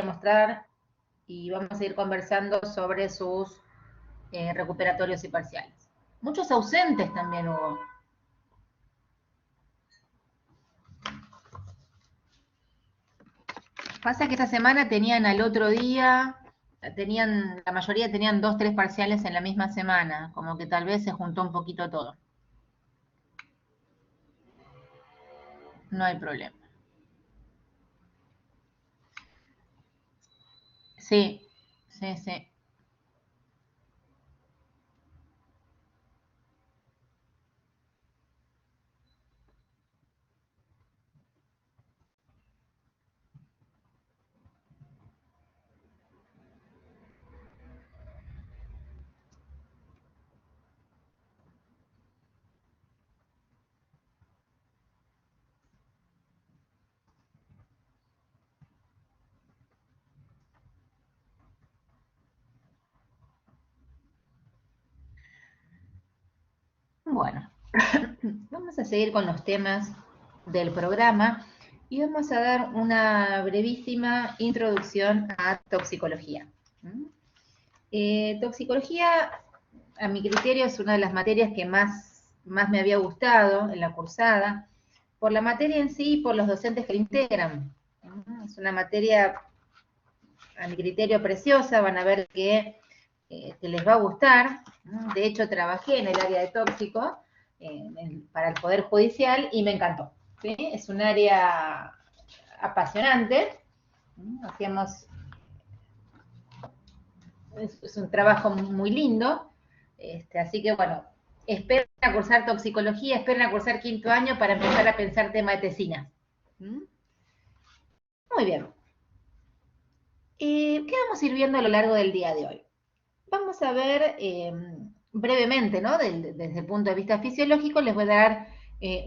mostrar y vamos a ir conversando sobre sus recuperatorios y parciales. Muchos ausentes también hubo. Pasa que esta semana tenían al otro día, la mayoría tenían 2, 3 parciales en la misma semana, como que tal vez se juntó un poquito todo. No hay problema. Sí, sí, sí. Bueno, vamos a seguir con los temas del programa y vamos a dar una brevísima introducción a toxicología. Toxicología, a mi criterio, es una de las materias que más me había gustado en la cursada, por la materia en sí y por los docentes que la integran. Es una materia, a mi criterio, preciosa, van a ver que les va a gustar. De hecho, trabajé en el área de tóxico para el Poder Judicial y me encantó. ¿Sí? Es un área apasionante. Hacíamos, es un trabajo muy lindo. Así que, bueno, esperen a cursar toxicología, esperen a cursar 5º año para empezar a pensar tema de tesinas. Muy bien. ¿Qué vamos a ir viendo a lo largo del día de hoy? Vamos a ver brevemente, ¿no? Desde el punto de vista fisiológico, les voy a dar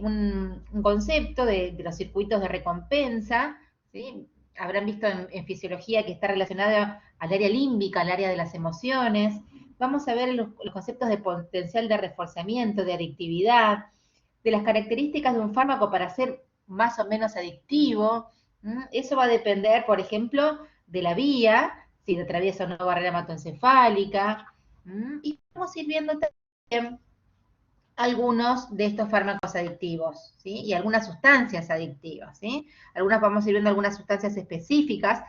un concepto de los circuitos de recompensa, ¿sí? Habrán visto en fisiología que está relacionado al área límbica, al área de las emociones. Vamos a ver los conceptos de potencial de reforzamiento, de adictividad, de las características de un fármaco para ser más o menos adictivo. Eso va a depender, por ejemplo, de la vía, si atraviesa una barrera hematoencefálica. Y vamos a ir viendo también algunos de estos fármacos adictivos, ¿sí? Y algunas sustancias adictivas, ¿sí? Vamos a ir viendo algunas sustancias específicas,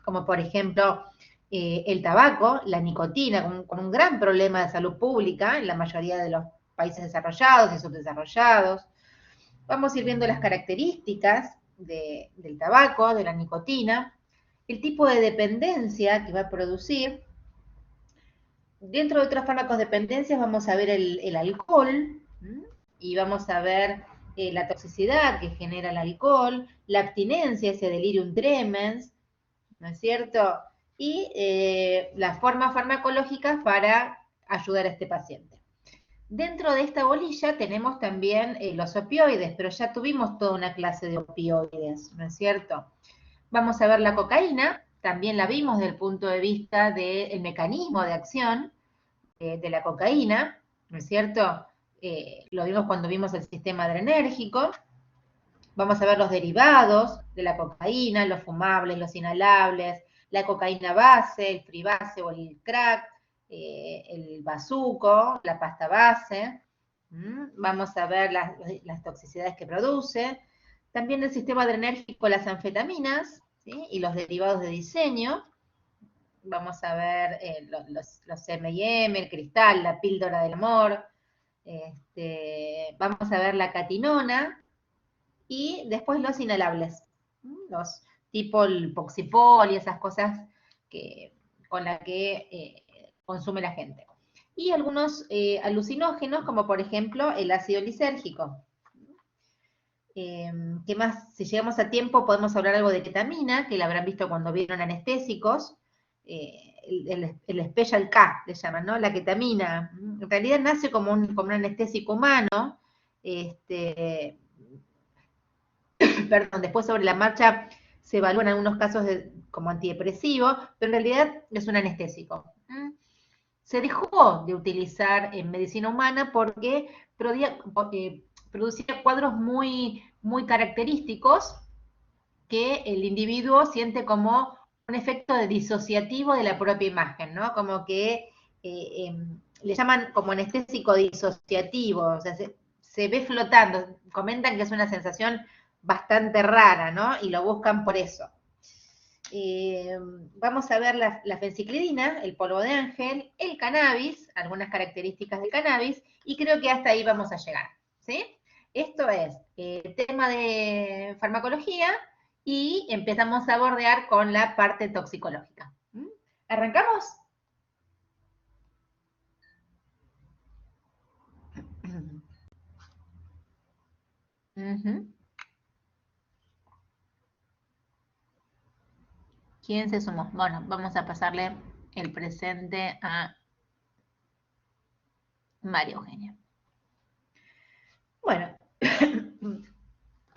como por ejemplo el tabaco, la nicotina, con un gran problema de salud pública en la mayoría de los países desarrollados y subdesarrollados. Vamos a ir viendo las características del tabaco, de la nicotina, el tipo de dependencia que va a producir. Dentro de otros fármacos dependencias vamos a ver el alcohol, y vamos a ver la toxicidad que genera el alcohol, la abstinencia, ese delirium tremens, ¿no es cierto? Y las formas farmacológicas para ayudar a este paciente. Dentro de esta bolilla tenemos también los opioides, pero ya tuvimos toda una clase de opioides, ¿no es cierto? Vamos a ver la cocaína, también la vimos desde el punto de vista del mecanismo de acción de la cocaína, ¿no es cierto? Lo vimos cuando vimos el sistema adrenérgico. Vamos a ver los derivados de la cocaína, los fumables, los inhalables, la cocaína base, el free base o el crack, el bazuco, la pasta base. Vamos a ver las toxicidades que produce. También el sistema adrenérgico, las anfetaminas, ¿sí? Y los derivados de diseño. Vamos a ver los M&M, el cristal, la píldora del amor. Vamos a ver la catinona y después los inhalables, los tipo el poxipol y esas cosas con las que consume la gente. Y algunos alucinógenos, como por ejemplo el ácido lisérgico. ¿Qué más? Si llegamos a tiempo podemos hablar algo de ketamina, que la habrán visto cuando vieron anestésicos, el Special K, le llaman, ¿no? La ketamina. En realidad nace como un anestésico humano, perdón, después sobre la marcha se evalúan algunos casos como antidepresivo, pero en realidad es un anestésico. Se dejó de utilizar en medicina humana porque producía cuadros muy característicos que el individuo siente como un efecto de disociativo de la propia imagen, ¿no? Como que le llaman como anestésico disociativo, o sea, se ve flotando, comentan que es una sensación bastante rara, ¿no? Y lo buscan por eso. Vamos a ver la fenciclidina, el polvo de ángel, el cannabis, algunas características del cannabis, y creo que hasta ahí vamos a llegar, ¿sí? Esto es tema de farmacología y empezamos a bordear con la parte toxicológica. ¿Arrancamos? ¿Quién se sumó? Bueno, vamos a pasarle el presente a María Eugenia. Bueno,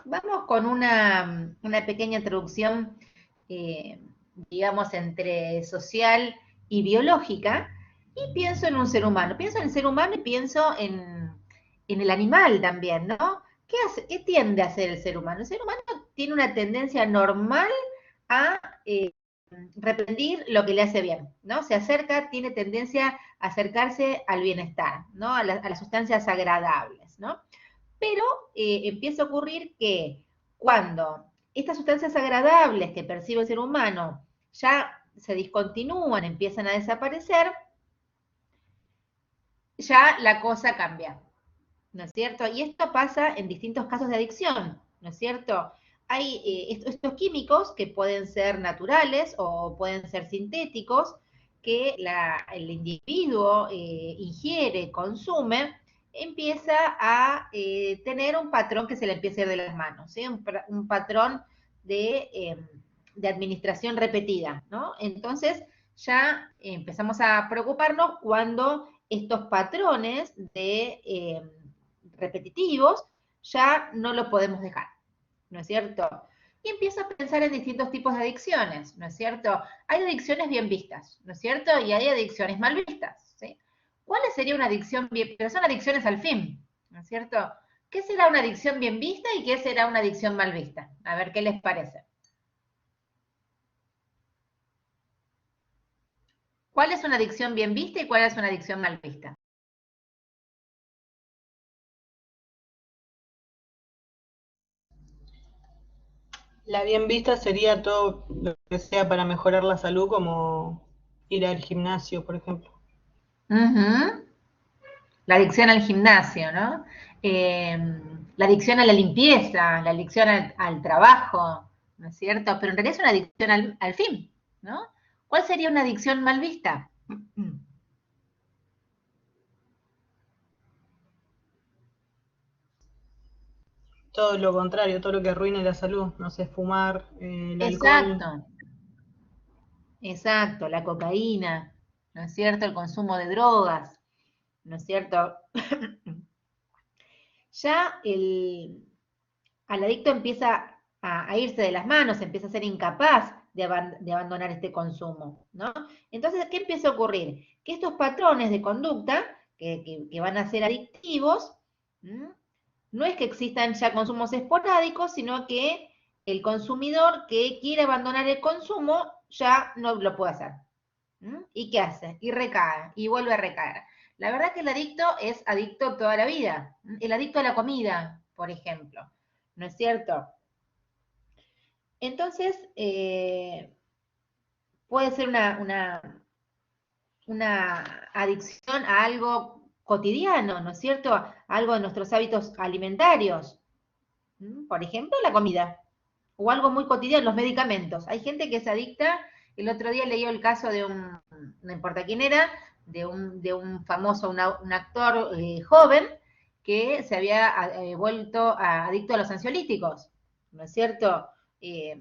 vamos con una pequeña introducción, digamos, entre social y biológica, y pienso en un ser humano. Pienso en el ser humano y pienso en el animal también, ¿no? ¿Qué tiende a hacer el ser humano? El ser humano tiene una tendencia normal a repetir lo que le hace bien, ¿no? Se acerca, tiene tendencia a acercarse al bienestar, ¿no? A las sustancias agradables, ¿no? Pero empieza a ocurrir que cuando estas sustancias agradables que percibe el ser humano ya se discontinúan, empiezan a desaparecer, ya la cosa cambia, ¿no es cierto? Y esto pasa en distintos casos de adicción, ¿no es cierto? Hay estos químicos que pueden ser naturales o pueden ser sintéticos, que el individuo ingiere, consume, empieza a tener un patrón que se le empieza a ir de las manos, ¿sí? Un patrón de administración repetida, ¿no? Entonces ya empezamos a preocuparnos cuando estos patrones repetitivos ya no lo podemos dejar, ¿no es cierto? Y empiezo a pensar en distintos tipos de adicciones, ¿no es cierto? Hay adicciones bien vistas, ¿no es cierto? Y hay adicciones mal vistas, ¿sí? ¿Cuál sería una adicción bien? Pero son adicciones al fin, ¿no es cierto? ¿Qué será una adicción bien vista y qué será una adicción mal vista? A ver qué les parece. ¿Cuál es una adicción bien vista y cuál es una adicción mal vista? La bien vista sería todo lo que sea para mejorar la salud, como ir al gimnasio, por ejemplo. La adicción al gimnasio, ¿no? Eh, la adicción a la limpieza, la adicción al trabajo, ¿no es cierto? Pero en realidad es una adicción al fin, ¿no? ¿Cuál sería una adicción mal vista? Todo lo contrario, todo lo que arruine la salud, no sé, fumar, el alcohol. Exacto, exacto, la cocaína, ¿no es cierto? El consumo de drogas, ¿no es cierto? Ya al adicto empieza a irse de las manos, empieza a ser incapaz de abandonar este consumo, ¿no? Entonces, ¿qué empieza a ocurrir? Que estos patrones de conducta que van a ser adictivos, no es que existan ya consumos esporádicos, sino que el consumidor que quiere abandonar el consumo ya no lo puede hacer. ¿Y qué hace? Y recae, y vuelve a recaer. La verdad que el adicto es adicto toda la vida. El adicto a la comida, por ejemplo. ¿No es cierto? Entonces, puede ser una adicción a algo cotidiano, ¿no es cierto? A algo de nuestros hábitos alimentarios. Por ejemplo, la comida. O algo muy cotidiano, los medicamentos. Hay gente que es adicta. El otro día leí el caso de no importa quién era, de un famoso, un actor joven que se había vuelto adicto a los ansiolíticos, ¿no es cierto? Eh,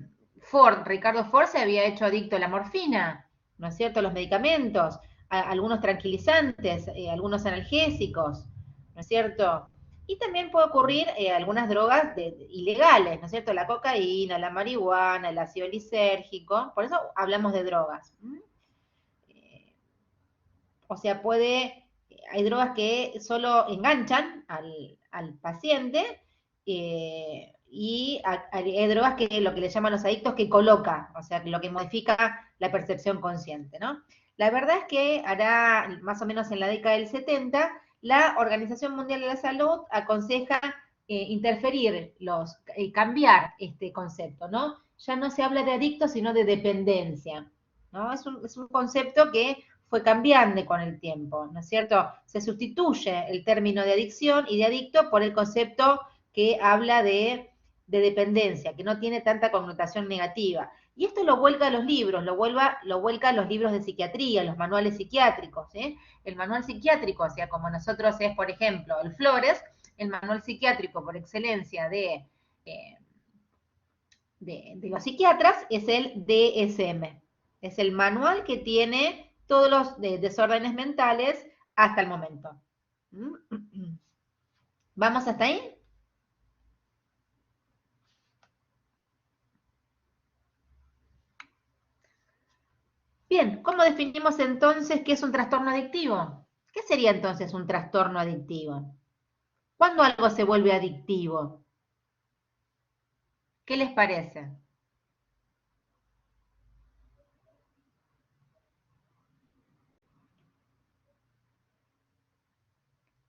Ricardo Ford se había hecho adicto a la morfina, ¿no es cierto? Los medicamentos, algunos tranquilizantes, algunos analgésicos, ¿no es cierto? Y también puede ocurrir algunas drogas ilegales, ¿no es cierto? La cocaína, la marihuana, el ácido lisérgico, por eso hablamos de drogas. O sea, hay drogas que solo enganchan al paciente y hay drogas que lo que le llaman los adictos que coloca, o sea, lo que modifica la percepción consciente, ¿no? La verdad es que hará más o menos en la década del 70, la Organización Mundial de la Salud aconseja interferir, cambiar este concepto, ¿no? Ya no se habla de adicto, sino de dependencia, ¿no? Es un concepto que fue cambiando con el tiempo, ¿no es cierto? Se sustituye el término de adicción y de adicto por el concepto que habla de dependencia, que no tiene tanta connotación negativa. Y esto lo vuelca a los libros, lo vuelca a los libros de psiquiatría, los manuales psiquiátricos. ¿Eh? El manual psiquiátrico, o sea, como nosotros es, por ejemplo, el Flores, el manual psiquiátrico por excelencia de los psiquiatras es el DSM. Es el manual que tiene todos los desórdenes mentales hasta el momento. ¿Vamos hasta ahí? Bien, ¿cómo definimos entonces qué es un trastorno adictivo? ¿Qué sería entonces un trastorno adictivo? ¿Cuándo algo se vuelve adictivo? ¿Qué les parece?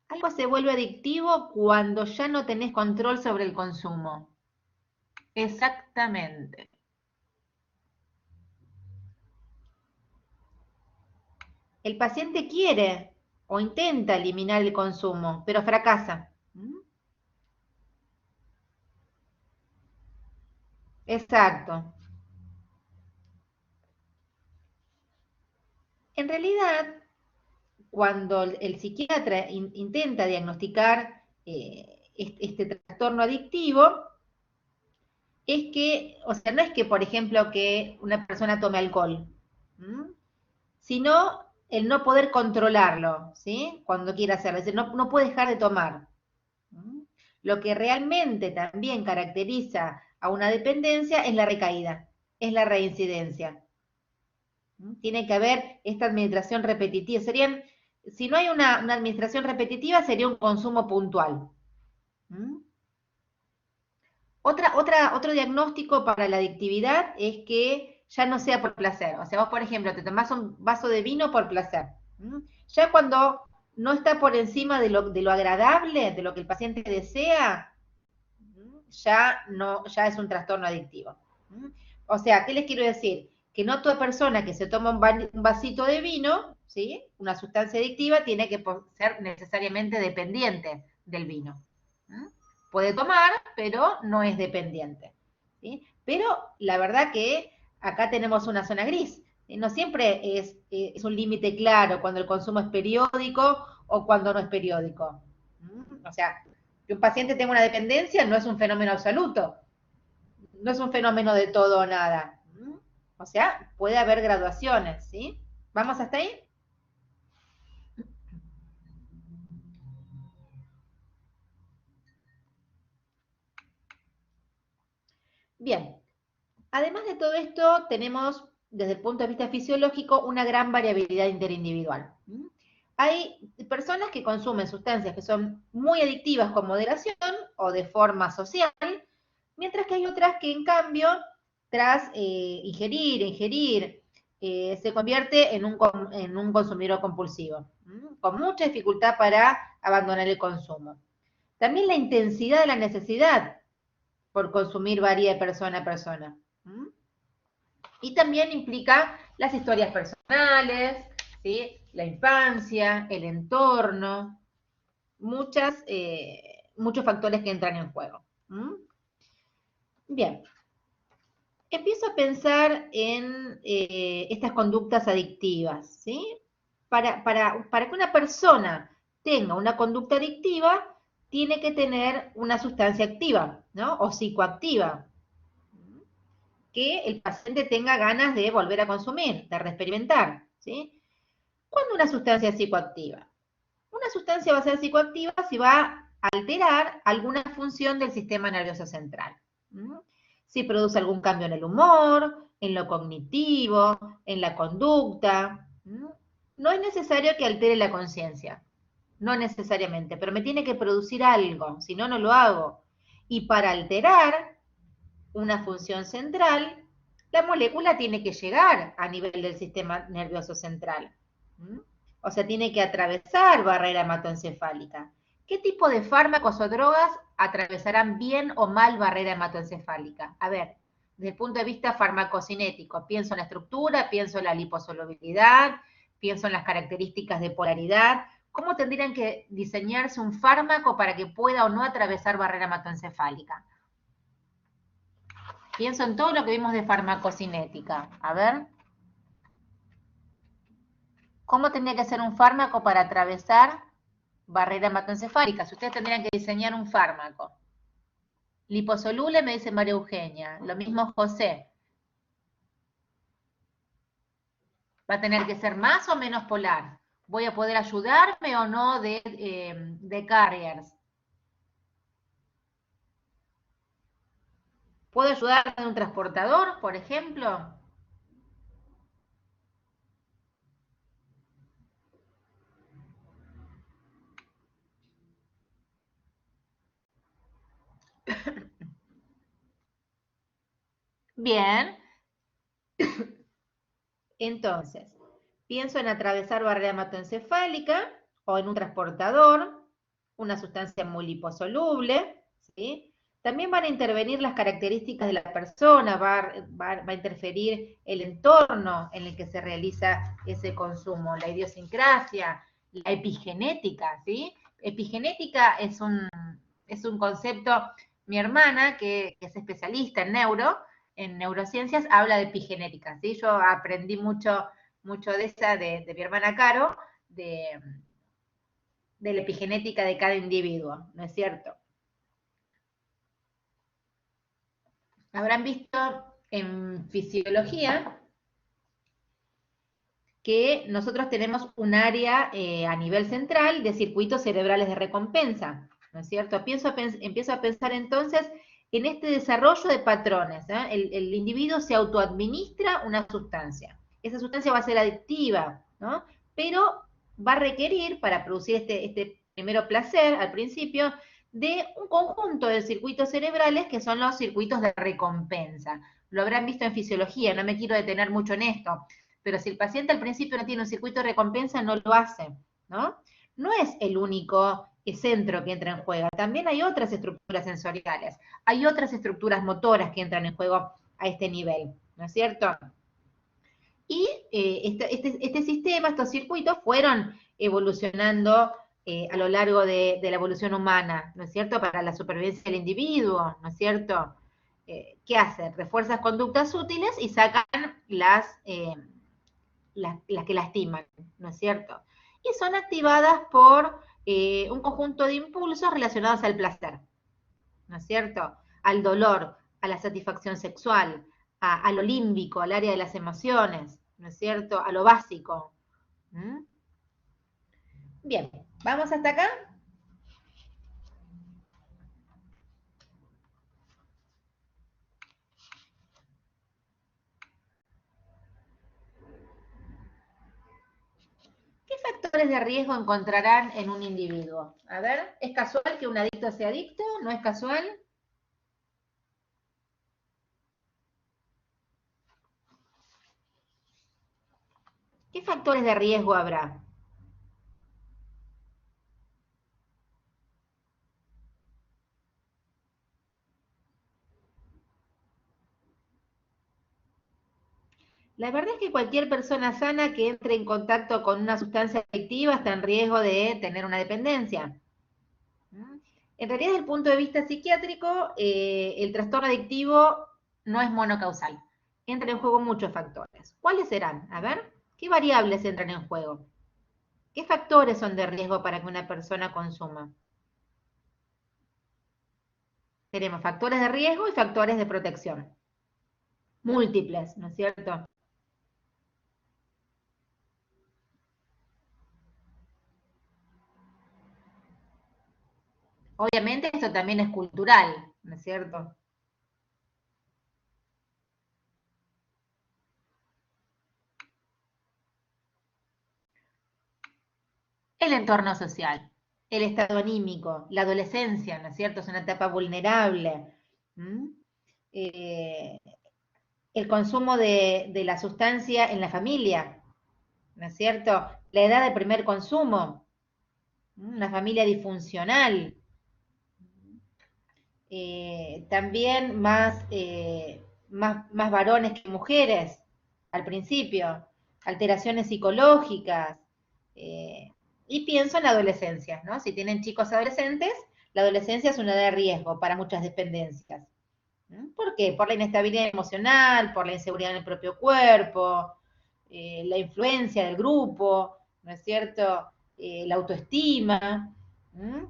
Algo se vuelve adictivo cuando ya no tenés control sobre el consumo. Exactamente. El paciente quiere o intenta eliminar el consumo, pero fracasa. Exacto. En realidad, cuando el psiquiatra intenta diagnosticar este trastorno adictivo, es que, o sea, no es que, por ejemplo, que una persona tome alcohol, sino el no poder controlarlo, ¿sí? Cuando quiera hacerlo, es decir, no puede dejar de tomar. Lo que realmente también caracteriza a una dependencia es la recaída, es la reincidencia. Tiene que haber esta administración repetitiva. Si no hay una administración repetitiva, sería un consumo puntual. Otro diagnóstico para la adictividad es que ya no sea por placer. O sea, vos, por ejemplo, te tomás un vaso de vino por placer. Ya cuando no está por encima de lo agradable, de lo que el paciente desea, ya es un trastorno adictivo. O sea, ¿qué les quiero decir? Que no toda persona que se toma un vasito de vino, ¿sí? Una sustancia adictiva, tiene que ser necesariamente dependiente del vino. Puede tomar, pero no es dependiente. ¿Sí? Pero la verdad que acá tenemos una zona gris. No siempre es un límite claro cuando el consumo es periódico o cuando no es periódico. O sea, que un paciente tenga una dependencia no es un fenómeno absoluto, no es un fenómeno de todo o nada. O sea, puede haber graduaciones, ¿sí? ¿Vamos hasta ahí? Bien, además de todo esto, tenemos desde el punto de vista fisiológico una gran variabilidad interindividual. Hay personas que consumen sustancias que son muy adictivas con moderación o de forma social, mientras que hay otras que en cambio, tras ingerir, se convierte en un consumidor compulsivo, con mucha dificultad para abandonar el consumo. También la intensidad de la necesidad por consumir varía de persona a persona. Y también implica las historias personales, ¿sí? La infancia, el entorno, muchos factores que entran en juego. Bien, empiezo a pensar en estas conductas adictivas, ¿sí? Para que una persona tenga una conducta adictiva, tiene que tener una sustancia activa, ¿no? O psicoactiva, que el paciente tenga ganas de volver a consumir, de reexperimentar, ¿sí? ¿Cuándo una sustancia es psicoactiva? Una sustancia va a ser psicoactiva si va a alterar alguna función del sistema nervioso central. Si produce algún cambio en el humor, en lo cognitivo, en la conducta. No es necesario que altere la conciencia, no necesariamente, pero me tiene que producir algo, si no, no lo hago. Y para alterar una función central, la molécula tiene que llegar a nivel del sistema nervioso central. ¿Mm? O sea, tiene que atravesar barrera hematoencefálica. ¿Qué tipo de fármacos o drogas atravesarán bien o mal barrera hematoencefálica? A ver, desde el punto de vista farmacocinético, pienso en la estructura, pienso en la liposolubilidad, pienso en las características de polaridad. ¿Cómo tendrían que diseñarse un fármaco para que pueda o no atravesar barrera hematoencefálica? Pienso en todo lo que vimos de farmacocinética. A ver, ¿cómo tendría que ser un fármaco para atravesar barrera hematoencefálica? Si ustedes tendrían que diseñar un fármaco. Liposoluble, me dice María Eugenia. Lo mismo José. ¿Va a tener que ser más o menos polar? ¿Voy a poder ayudarme o no de carriers? ¿Puedo ayudarme de un transportador, por ejemplo? Bien. Entonces, pienso en atravesar barrera hematoencefálica o en un transportador, una sustancia muy liposoluble, ¿sí? También van a intervenir las características de la persona, va a interferir el entorno en el que se realiza ese consumo, la idiosincrasia, la epigenética, ¿sí? Epigenética es un concepto, mi hermana, que es especialista en neurociencias, habla de epigenética, ¿sí? Yo aprendí mucho de esa, de mi hermana Caro, de la epigenética de cada individuo, ¿no es cierto? Habrán visto en fisiología que nosotros tenemos un área a nivel central de circuitos cerebrales de recompensa, ¿no es cierto? Empiezo a pensar entonces en este desarrollo de patrones. ¿Eh? El individuo se autoadministra una sustancia. Esa sustancia va a ser adictiva, ¿no? Pero va a requerir, para producir este primero placer al principio, de un conjunto de circuitos cerebrales que son los circuitos de recompensa. Lo habrán visto en fisiología, no me quiero detener mucho en esto, pero si el paciente al principio no tiene un circuito de recompensa, no lo hace, ¿no? No es el único centro que entra en juego, también hay otras estructuras sensoriales, hay otras estructuras motoras que entran en juego a este nivel, ¿no es cierto? Y este sistema, estos circuitos fueron evolucionando a lo largo de la evolución humana, ¿no es cierto? Para la supervivencia del individuo, ¿no es cierto? ¿Qué hacen? Refuerzan conductas útiles y sacan las que lastiman, ¿no es cierto? Y son activadas por un conjunto de impulsos relacionados al placer, ¿no es cierto? Al dolor, a la satisfacción sexual, a lo límbico, al área de las emociones, ¿no es cierto? A lo básico. ¿Mm? Bien, ¿vamos hasta acá? ¿Qué factores de riesgo encontrarán en un individuo? A ver, ¿es casual que un adicto sea adicto? ¿No es casual? ¿Qué factores de riesgo habrá? La verdad es que cualquier persona sana que entre en contacto con una sustancia adictiva está en riesgo de tener una dependencia. ¿Mm? En realidad, desde el punto de vista psiquiátrico, el trastorno adictivo no es monocausal. Entran en juego muchos factores. ¿Cuáles serán? A ver, ¿qué variables entran en juego? ¿Qué factores son de riesgo para que una persona consuma? Tenemos factores de riesgo y factores de protección. Múltiples, ¿no es cierto? Obviamente esto también es cultural, ¿no es cierto? El entorno social. el estado anímico, la adolescencia, ¿no es cierto? Es una etapa vulnerable. ¿Mm? Eh, el consumo de la sustancia en la familia, ¿no es cierto? La edad de primer consumo, una familia disfuncional, también más varones que mujeres al principio, alteraciones psicológicas, eh, y pienso en la adolescencia, ¿no? Si tienen chicos adolescentes, la adolescencia es una edad de riesgo para muchas dependencias. ¿Por qué? Por la inestabilidad emocional, por la inseguridad en el propio cuerpo, la influencia del grupo, ¿no es cierto? La autoestima. ¿Mm?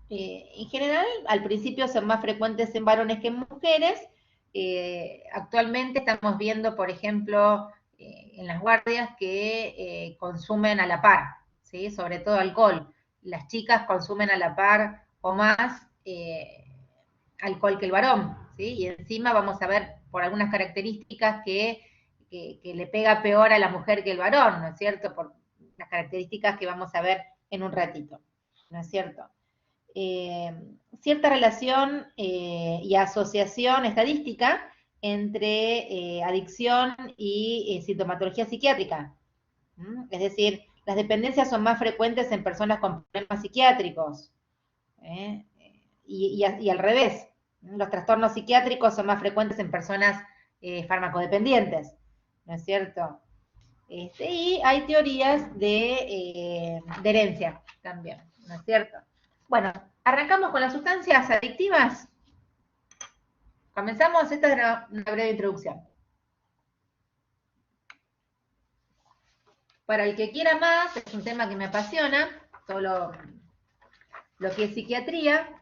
En general, al principio son más frecuentes en varones que en mujeres. Actualmente estamos viendo, por ejemplo, en las guardias que consumen a la par, ¿sí? Sobre todo alcohol. Las chicas consumen a la par o más alcohol que el varón, ¿sí? Y encima vamos a ver por algunas características que le pega peor a la mujer que el varón, ¿no es cierto? Por las características que vamos a ver en un ratito, ¿no es cierto? Cierta relación y asociación estadística entre adicción y sintomatología psiquiátrica. Es decir, las dependencias son más frecuentes en personas con problemas psiquiátricos. ¿eh? Y al revés, los trastornos psiquiátricos son más frecuentes en personas farmacodependientes, ¿no es cierto? Y hay teorías de herencia también, ¿no es cierto? Bueno, arrancamos con las sustancias adictivas. Comenzamos, esta es una breve introducción. Para el que quiera más, es un tema que me apasiona, todo lo que es psiquiatría.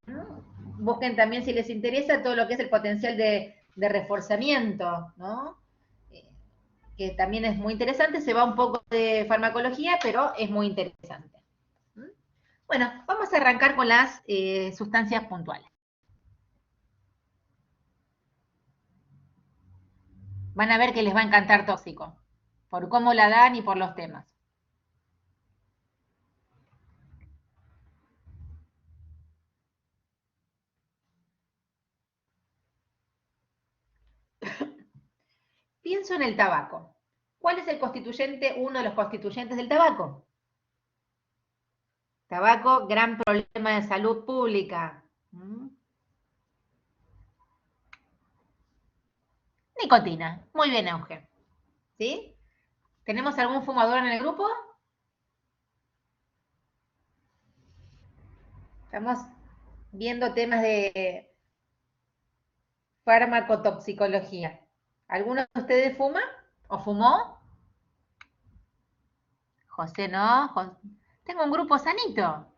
¿No? Busquen también, si les interesa, todo lo que es el potencial de reforzamiento, ¿no? Que también es muy interesante, se va un poco de farmacología, pero es muy interesante. Bueno, vamos a arrancar con las sustancias puntuales. Van a ver que les va a encantar tóxico, por cómo la dan y por los temas. Pienso en el tabaco. ¿Cuál es el constituyente, uno de los constituyentes del tabaco? Tabaco, gran problema de salud pública. Nicotina, muy bien, Euge. ¿Sí? ¿Tenemos algún fumador en el grupo? Estamos viendo temas de farmacotoxicología. ¿Alguno de ustedes fuma o fumó? José, no. Tengo un grupo sanito.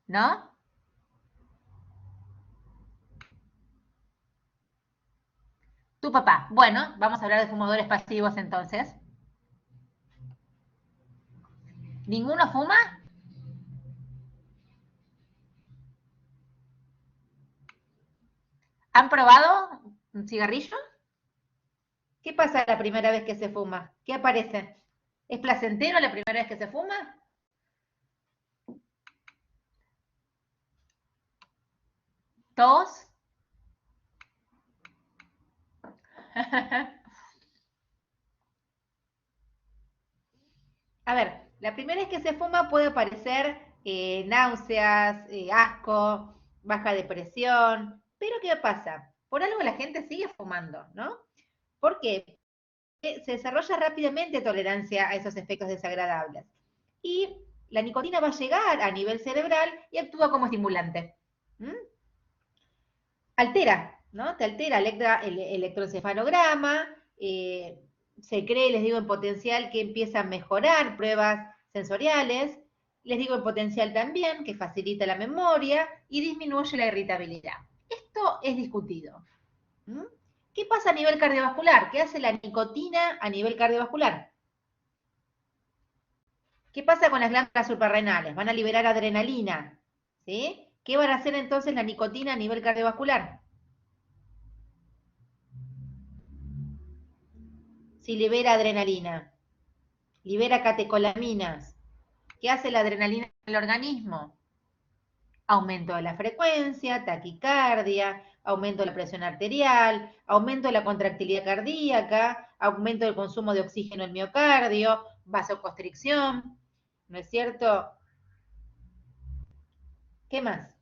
¿No? Tu papá. Bueno, vamos a hablar de fumadores pasivos entonces. ¿Ninguno fuma? ¿Han probado un cigarrillo? ¿Qué pasa la primera vez que se fuma? ¿Qué aparece? ¿Es placentero la primera vez que se fuma? ¿Tos? A ver, la primera vez que se fuma puede aparecer náuseas, asco, baja depresión, pero ¿qué pasa? Por algo la gente sigue fumando, ¿no? ¿Por qué? Se desarrolla rápidamente tolerancia a esos efectos desagradables. Y la nicotina va a llegar a nivel cerebral y actúa como estimulante. ¿Mm? Altera, ¿no? Te altera el electroencefalograma, se cree, les digo, en potencial que empieza a mejorar pruebas sensoriales, les digo en potencial también que facilita la memoria y disminuye la irritabilidad. Esto es discutido. ¿Mm? ¿Qué pasa a nivel cardiovascular? ¿Qué hace la nicotina a nivel cardiovascular? ¿Qué pasa con las glándulas suprarrenales? Van a liberar adrenalina, ¿sí? ¿Qué van a hacer entonces la nicotina a nivel cardiovascular? Si libera adrenalina. libera catecolaminas. ¿Qué hace la adrenalina en el organismo? Aumento de la frecuencia, taquicardia, aumento de la presión arterial, aumento de la contractilidad cardíaca, aumento del consumo de oxígeno en el miocardio, vasoconstricción, ¿no es cierto? ¿Qué más?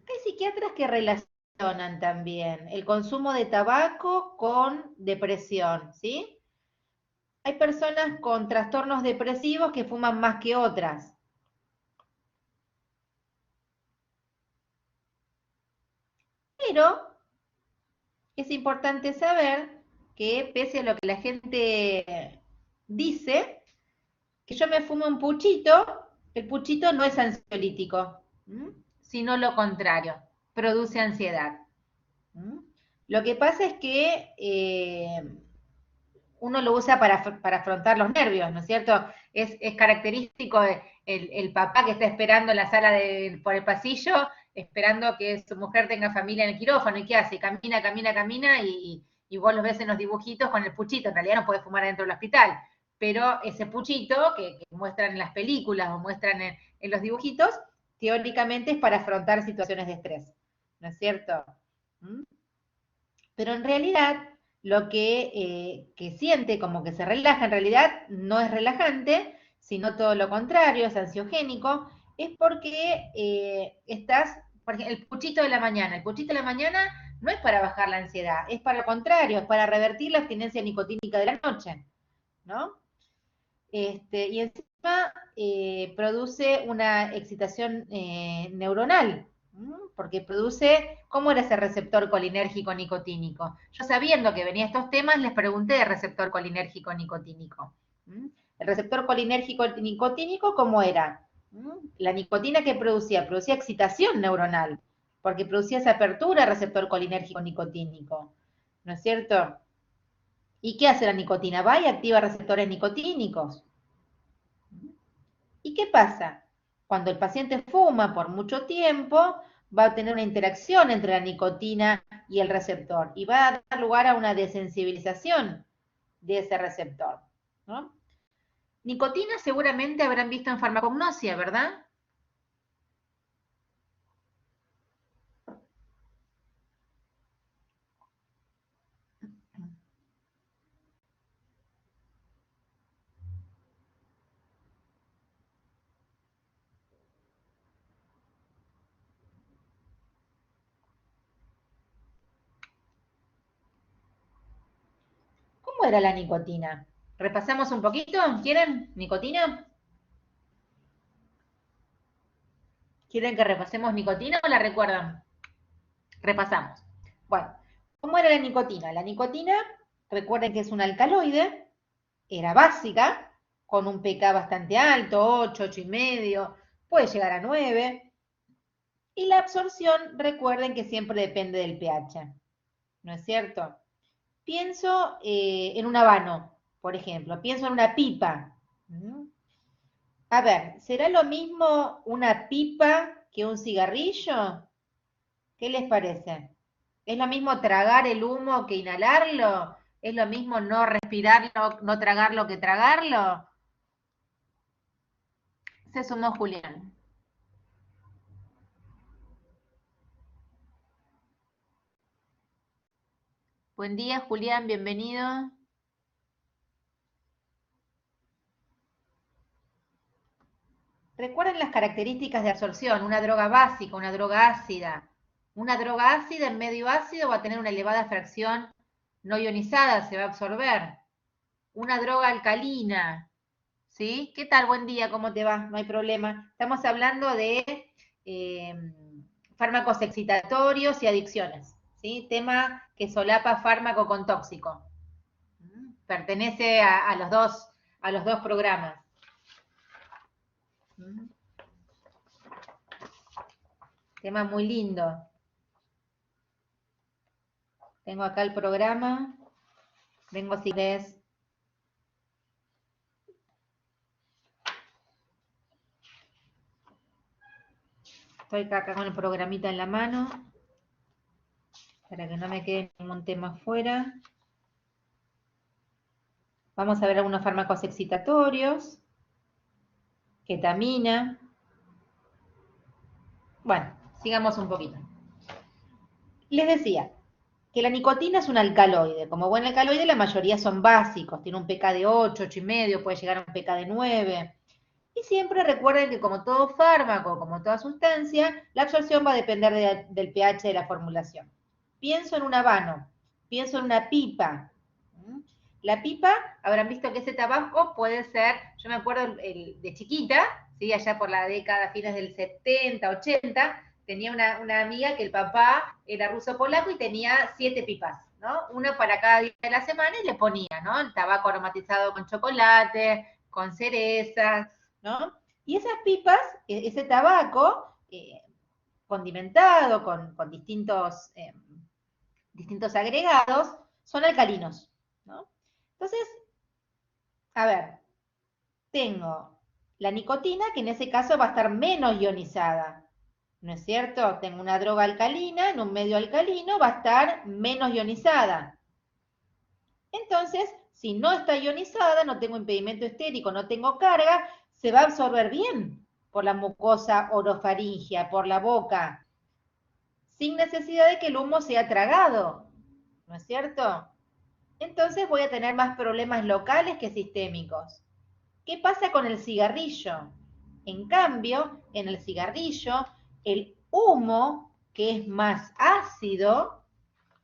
Hay psiquiatras que relacionan también el consumo de tabaco con depresión, ¿sí? Hay personas con trastornos depresivos que fuman más que otras. Pero es importante saber que pese a lo que la gente dice, que yo me fumo un puchito, el puchito no es ansiolítico, sino lo contrario, produce ansiedad. Lo que pasa es que uno lo usa para afrontar los nervios, ¿no es cierto? Es característico el papá que está esperando en la sala por el pasillo, esperando que su mujer tenga familia en el quirófano, ¿y qué hace? Camina, camina, camina, y vos los ves en los dibujitos con el puchito, en realidad no puede fumar dentro del hospital, pero ese puchito que muestran en las películas o muestran en los dibujitos, teóricamente es para afrontar situaciones de estrés, ¿no es cierto? Pero en realidad lo que siente como que se relaja, en realidad no es relajante, sino todo lo contrario, es ansiogénico, es porque estás, por ejemplo, el puchito de la mañana no es para bajar la ansiedad, es para lo contrario, es para revertir la abstinencia nicotínica de la noche, ¿no? Y encima produce una excitación neuronal, porque produce, ¿cómo era ese receptor colinérgico nicotínico? Yo sabiendo que venía estos temas, les pregunté de receptor colinérgico nicotínico. El receptor colinérgico nicotínico, ¿cómo era? La nicotina que producía excitación neuronal, porque producía esa apertura al receptor colinérgico nicotínico, ¿no es cierto? ¿Y qué hace la nicotina? Va y activa receptores nicotínicos. ¿Y qué pasa? Cuando el paciente fuma por mucho tiempo, va a tener una interacción entre la nicotina y el receptor y va a dar lugar a una desensibilización de ese receptor, ¿no? Nicotina seguramente habrán visto en farmacognosia, ¿verdad? ¿Cómo era la nicotina? ¿Repasamos un poquito? ¿Quieren nicotina? ¿Quieren que repasemos nicotina o la recuerdan? Repasamos. Bueno, ¿cómo era la nicotina? La nicotina, recuerden que es un alcaloide, era básica, con un pK bastante alto, 8, 8,5, puede llegar a 9. Y la absorción, recuerden que siempre depende del pH, ¿no es cierto? Pienso en un habano, por ejemplo, pienso en una pipa. A ver, ¿será lo mismo una pipa que un cigarrillo? ¿Qué les parece? ¿Es lo mismo tragar el humo que inhalarlo? ¿Es lo mismo no respirarlo, no tragarlo que tragarlo? Se sumó Julián. Buen día, Julián, bienvenido. Recuerden las características de absorción, una droga básica, una droga ácida. Una droga ácida en medio ácido va a tener una elevada fracción no ionizada, se va a absorber. Una droga alcalina, ¿sí? ¿Qué tal? Buen día, ¿cómo te va? No hay problema. Estamos hablando de fármacos excitatorios y adicciones, ¿sí? Tema que solapa fármaco con tóxico. Pertenece a los dos programas. Tema muy lindo. Tengo acá el programa. Vengo si ves. Estoy acá con el programita en la mano. Para que no me quede ningún tema fuera. Vamos a ver algunos fármacos excitatorios, ketamina. Bueno, sigamos un poquito. Les decía que la nicotina es un alcaloide. Como buen alcaloide, la mayoría son básicos. Tiene un pK de 8, 8,5, puede llegar a un pK de 9. Y siempre recuerden que como todo fármaco, como toda sustancia, la absorción va a depender del pH de la formulación. Pienso en un habano, pienso en una pipa. La pipa, habrán visto que ese tabaco puede ser, yo me acuerdo de chiquita, ¿sí? Allá por la década, fines del 70, 80, tenía una amiga que el papá era ruso-polaco y tenía 7 pipas, ¿no? Una para cada día de la semana y le ponía, ¿no? El tabaco aromatizado con chocolate, con cerezas, ¿no? Y esas pipas, ese tabaco, condimentado con distintos agregados, son alcalinos, ¿no? Entonces, a ver, tengo la nicotina, que en ese caso va a estar menos ionizada, ¿no es cierto? Tengo una droga alcalina en un medio alcalino, va a estar menos ionizada. Entonces, si no está ionizada, no tengo impedimento estérico, no tengo carga, se va a absorber bien por la mucosa orofaringia, por la boca, sin necesidad de que el humo sea tragado, ¿no es cierto? Entonces voy a tener más problemas locales que sistémicos. ¿Qué pasa con el cigarrillo? En cambio, en el cigarrillo, el humo, que es más ácido,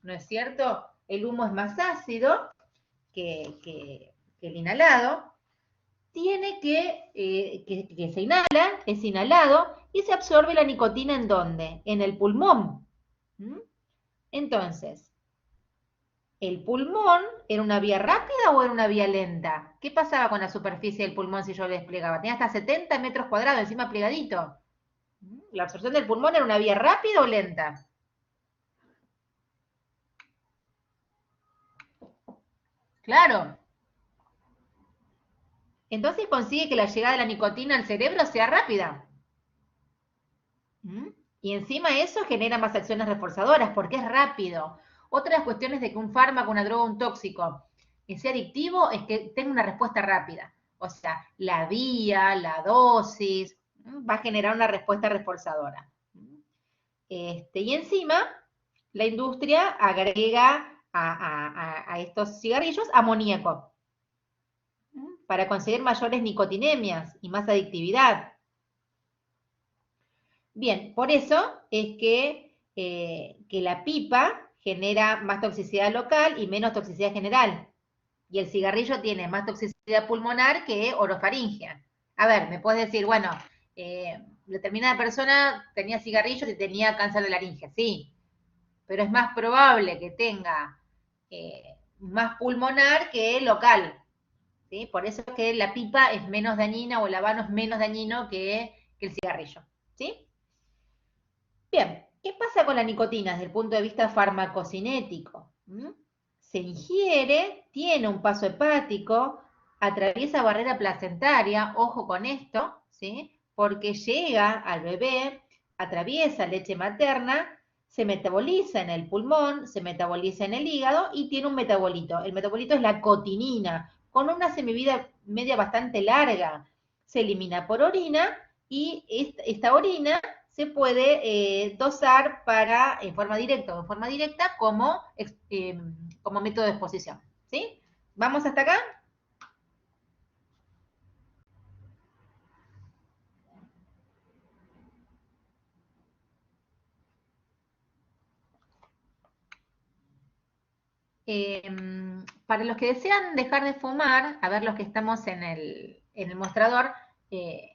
¿no es cierto? El humo es más ácido que el inhalado, tiene que se inhala, es inhalado, y se absorbe la nicotina ¿en dónde? En el pulmón. ¿Mm? Entonces, ¿el pulmón era una vía rápida o era una vía lenta? ¿Qué pasaba con la superficie del pulmón si yo le desplegaba? Tenía hasta 70 metros cuadrados, encima plegadito. ¿La absorción del pulmón era una vía rápida o lenta? Claro. Entonces consigue que la llegada de la nicotina al cerebro sea rápida. ¿Mm? Y encima eso genera más acciones reforzadoras porque es rápido. Otra de las cuestiones de que un fármaco, una droga, un tóxico sea adictivo es que tenga una respuesta rápida. O sea, la vía, la dosis, va a generar una respuesta reforzadora. Y encima, la industria agrega a estos cigarrillos amoníaco para conseguir mayores nicotinemias y más adictividad. Bien, por eso es que la pipa genera más toxicidad local y menos toxicidad general. Y el cigarrillo tiene más toxicidad pulmonar que orofaringia. A ver, me puedes decir, bueno, determinada persona tenía cigarrillos y tenía cáncer de laringe, sí, pero es más probable que tenga más pulmonar que local. ¿Sí? Por eso es que la pipa es menos dañina o el habano es menos dañino que el cigarrillo. ¿Sí? Bien, ¿qué pasa con la nicotina desde el punto de vista farmacocinético? Se ingiere, tiene un paso hepático, atraviesa barrera placentaria, ojo con esto, ¿sí? Porque llega al bebé, atraviesa leche materna, se metaboliza en el pulmón, se metaboliza en el hígado y tiene un metabolito. El metabolito es la cotinina, con una semivida media bastante larga. Se elimina por orina y esta orina se puede dosar en forma directa o en forma directa como método de exposición. ¿Sí? ¿Vamos hasta acá? Para los que desean dejar de fumar, a ver los que estamos en el mostrador,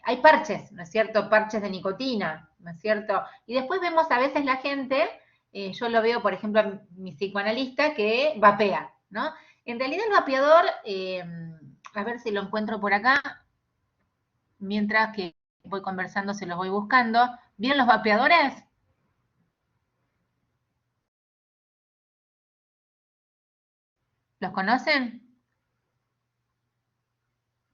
hay parches, ¿no es cierto? Parches de nicotina, ¿no es cierto? Y después vemos a veces la gente, yo lo veo, por ejemplo, a mi psicoanalista, que vapea, ¿no? En realidad el vapeador, a ver si lo encuentro por acá, mientras que voy conversando se los voy buscando. ¿Vieron los vapeadores? ¿Los conocen?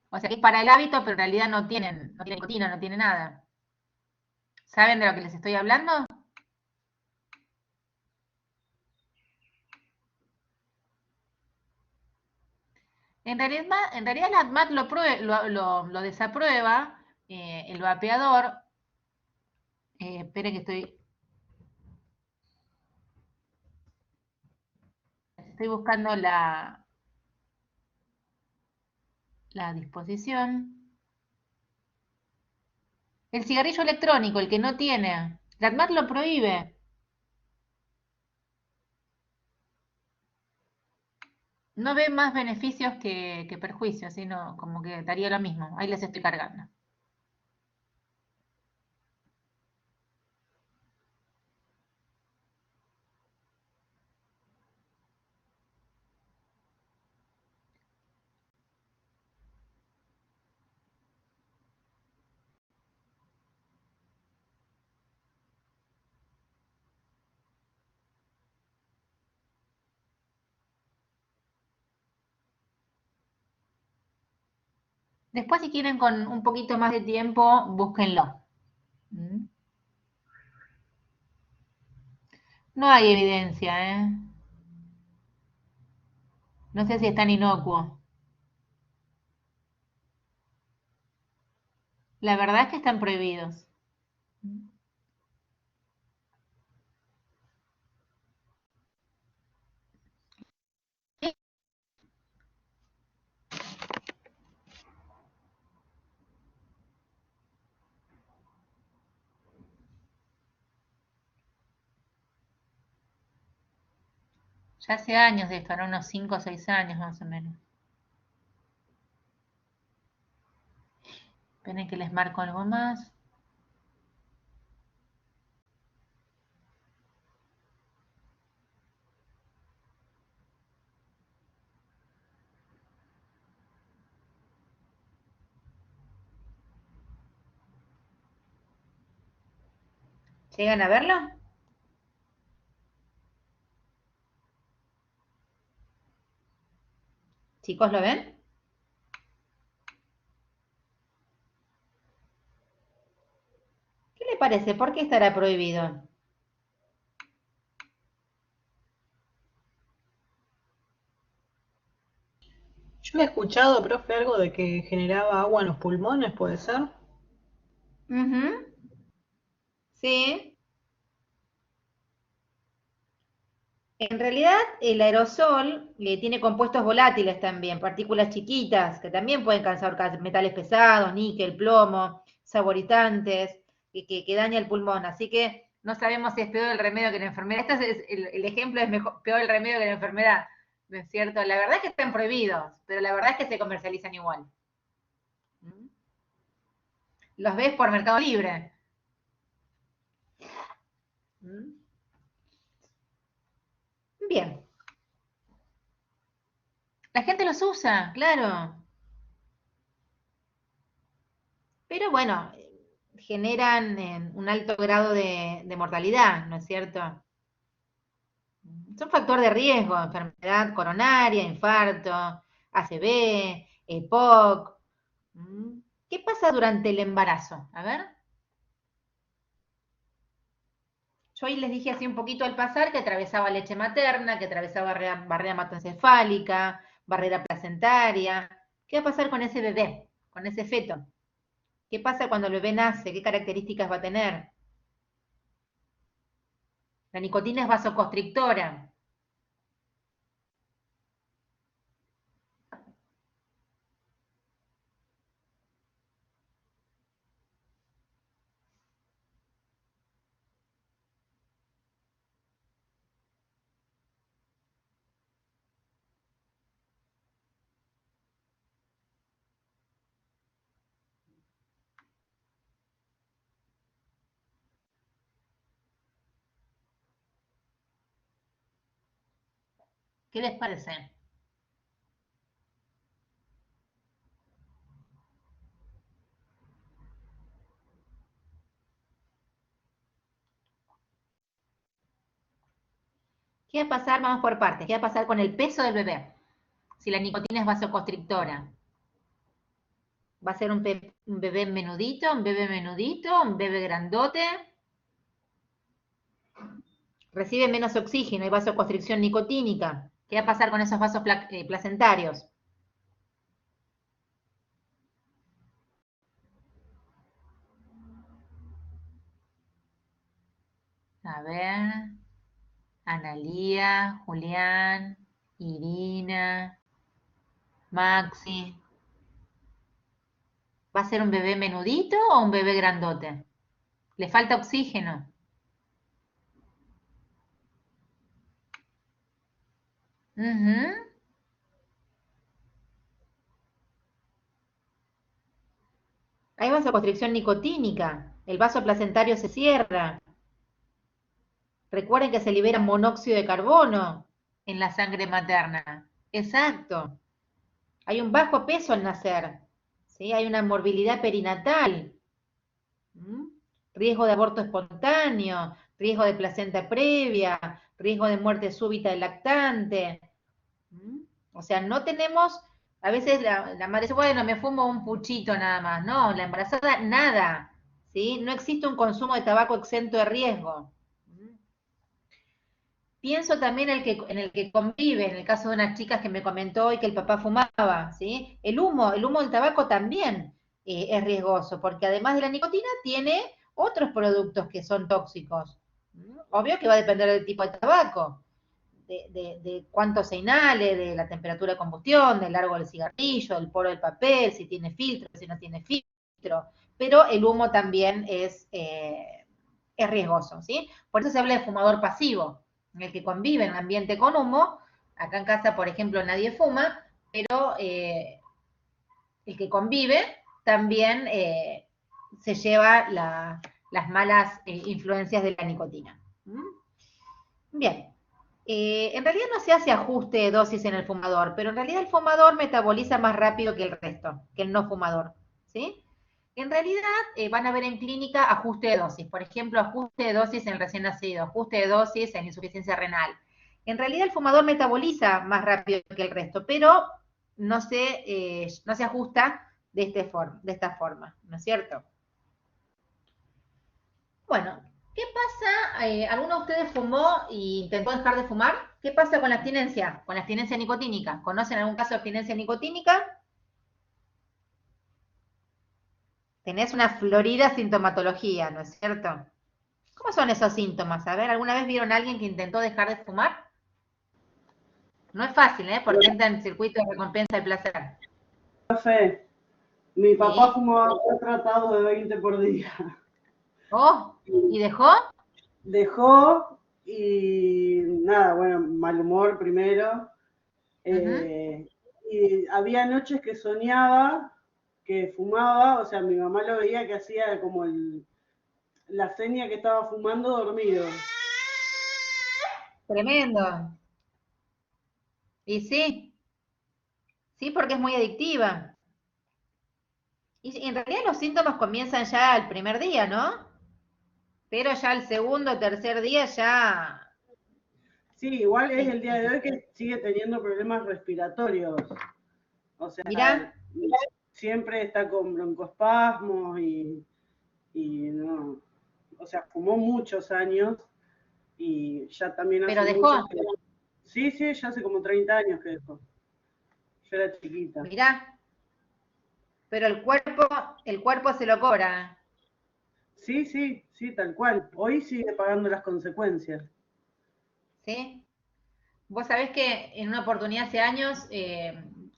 O sea, que es para el hábito, pero en realidad no tienen nicotina, no tiene nada. ¿Saben de lo que les estoy hablando? En realidad la ANMAT lo desaprueba, el vapeador. Espere que estoy buscando la disposición. El cigarrillo electrónico, el que no tiene. La ANMAT lo prohíbe. No ve más beneficios que perjuicios, sino como que daría lo mismo. Ahí les estoy cargando. Después, si quieren con un poquito más de tiempo, búsquenlo. ¿Mm? No hay evidencia, ¿eh? No sé si es tan inocuo. La verdad es que están prohibidos. Ya hace años de esto, ¿no? Unos 5 o 6 años más o menos. Esperen que les marco algo más. ¿Llegan a verlo? ¿Chicos lo ven? ¿Qué le parece? ¿Por qué estará prohibido? Yo he escuchado, profe, algo de que generaba agua en los pulmones, ¿puede ser? Ujú. Sí. En realidad, el aerosol tiene compuestos volátiles también, partículas chiquitas, que también pueden causar metales pesados, níquel, plomo, saborizantes, que daña el pulmón. Así que no sabemos si es peor el remedio que la enfermedad. Este es el ejemplo es peor el remedio que la enfermedad, ¿no es cierto? La verdad es que están prohibidos, pero la verdad es que se comercializan igual. ¿Mm? Los ves por Mercado Libre. ¿Mm? Bien. La gente los usa, claro. Pero bueno, generan un alto grado de mortalidad, ¿no es cierto? Es un factor de riesgo, enfermedad coronaria, infarto, ACV, EPOC. ¿Mm? ¿Qué pasa durante el embarazo? A ver, yo hoy les dije así un poquito al pasar que atravesaba leche materna, que atravesaba barrera hematoencefálica, barrera placentaria. ¿Qué va a pasar con ese bebé, con ese feto? ¿Qué pasa cuando el bebé nace? ¿Qué características va a tener? La nicotina es vasoconstrictora. ¿Qué les parece? ¿Qué va a pasar? Vamos por partes. ¿Qué va a pasar con el peso del bebé? Si la nicotina es vasoconstrictora. ¿Va a ser un bebé menudito, un bebé menudito, un bebé grandote? Recibe menos oxígeno y vasoconstricción nicotínica. ¿Qué va a pasar con esos vasos placentarios? A ver. Analía, Julián, Irina, Maxi. ¿Va a ser un bebé menudito o un bebé grandote? ¿Le falta oxígeno? Ujú. Hay vasoconstricción nicotínica. El vaso placentario se cierra. Recuerden que se libera monóxido de carbono en la sangre materna. Exacto. Hay un bajo peso al nacer. ¿Sí? Hay una morbilidad perinatal. ¿Mm? Riesgo de aborto espontáneo, riesgo de placenta previa, riesgo de muerte súbita del lactante. ¿Mm? O sea, no tenemos, a veces la madre dice, bueno, me fumo un puchito nada más. No, la embarazada nada. ¿Sí? No existe un consumo de tabaco exento de riesgo. ¿Mm? Pienso también en el que convive, en el caso de unas chicas que me comentó hoy que el papá fumaba, ¿sí? El humo del tabaco también es riesgoso, porque además de la nicotina tiene otros productos que son tóxicos. Obvio que va a depender del tipo de tabaco, de cuánto se inhale, de la temperatura de combustión, del largo del cigarrillo, del poro del papel, si tiene filtro, si no tiene filtro, pero el humo también es riesgoso, ¿sí? Por eso se habla de fumador pasivo, en el que convive en un ambiente con humo. Acá en casa, por ejemplo, nadie fuma, pero el que convive también se lleva las malas influencias de la nicotina. ¿Mm? Bien. En realidad no se hace ajuste de dosis en el fumador, pero en realidad el fumador metaboliza más rápido que el resto, que el no fumador. ¿Sí? En realidad van a ver en clínica ajuste de dosis, por ejemplo, ajuste de dosis en recién nacido, ajuste de dosis en insuficiencia renal. En realidad el fumador metaboliza más rápido que el resto, pero no se ajusta de esta forma, ¿no es cierto? Bueno, ¿qué pasa? ¿Alguno de ustedes fumó e intentó dejar de fumar? ¿Qué pasa con la abstinencia? Con la abstinencia nicotínica. ¿Conocen algún caso de abstinencia nicotínica? Tenés una florida sintomatología, ¿no es cierto? ¿Cómo son esos síntomas? A ver, ¿alguna vez vieron a alguien que intentó dejar de fumar? No es fácil, ¿eh? Porque entra en circuito de recompensa y placer. Café. Mi papá ¿Sí? fumaba 4 tratados de 20 por día. Oh, ¿y dejó? Dejó y nada, bueno, mal humor primero. Ujú. Y había noches que soñaba que fumaba, o sea, mi mamá lo veía que hacía como la seña que estaba fumando dormido. Tremendo. Y sí, sí, porque es muy adictiva. Y en realidad los síntomas comienzan ya el primer día, ¿no? Pero ya el segundo o tercer día ya... Sí, igual es es- el día de hoy que sigue teniendo problemas respiratorios. O sea, mirá, siempre está con broncoespasmos y no, o sea, fumó muchos años y ya también pero hace dejó, muchos que... Sí, sí, ya hace como 30 años que dejó. Yo era chiquita. mirá, pero el cuerpo se lo cobra, Sí, sí, sí, tal cual. Hoy sigue pagando las consecuencias. ¿sí? Vos sabés que en una oportunidad hace años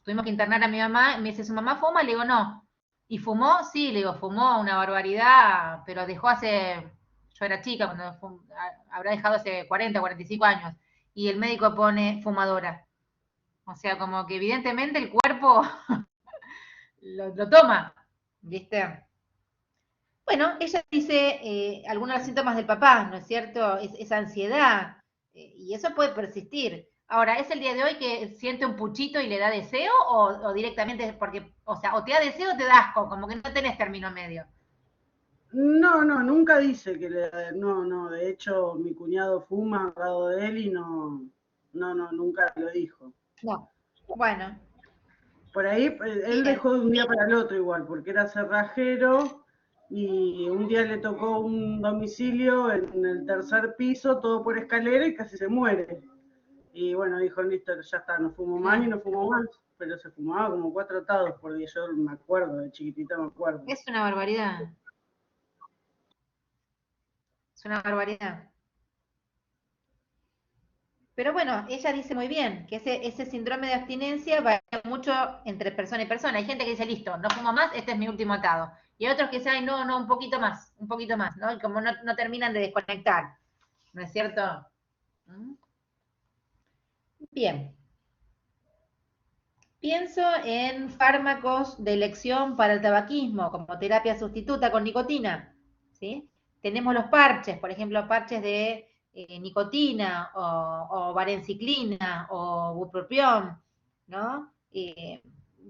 tuvimos que internar a mi mamá, me dice, ¿su mamá fuma? Le digo, no. ¿Y fumó? Sí, le digo, fumó una barbaridad, pero dejó hace, yo era chica, habrá dejado hace 40, 45 años. Y el médico pone fumadora. O sea, como que evidentemente el cuerpo lo toma, ¿viste? Bueno, ella dice algunos de los síntomas del papá, ¿no es cierto? Esa ansiedad, y eso puede persistir. Ahora, ¿es el día de hoy que siente un puchito y le da deseo o directamente es porque, o sea, o te da deseo o te da asco, como que no tenés término medio? No, no, nunca dice que le... No, no, de hecho mi cuñado fuma al lado de él y no, no, no, nunca lo dijo. No. Bueno, Por ahí él bien. dejó de un día para el otro igual, porque era cerrajero y un día le tocó un domicilio en el tercer piso, todo por escalera y casi se muere. Y bueno, dijo, listo, ya está, no fumo más y Sí. no fumo más. Pero se fumaba como 4 tratados por día, yo me acuerdo, de chiquitita me acuerdo. Es una barbaridad. Es una barbaridad. Pero bueno, ella dice muy bien que ese síndrome de abstinencia varía mucho entre persona y persona. Hay gente que dice, listo, no fumo más, este es mi último atado. Y otros que dicen, ay, no, no, un poquito más, ¿no? Y como no terminan de desconectar, ¿no es cierto? Bien. Pienso en fármacos de elección para el tabaquismo, como terapia sustituta con nicotina, ¿sí? Tenemos los parches, por ejemplo, parches de nicotina o varenciclina o bupropión, ¿no?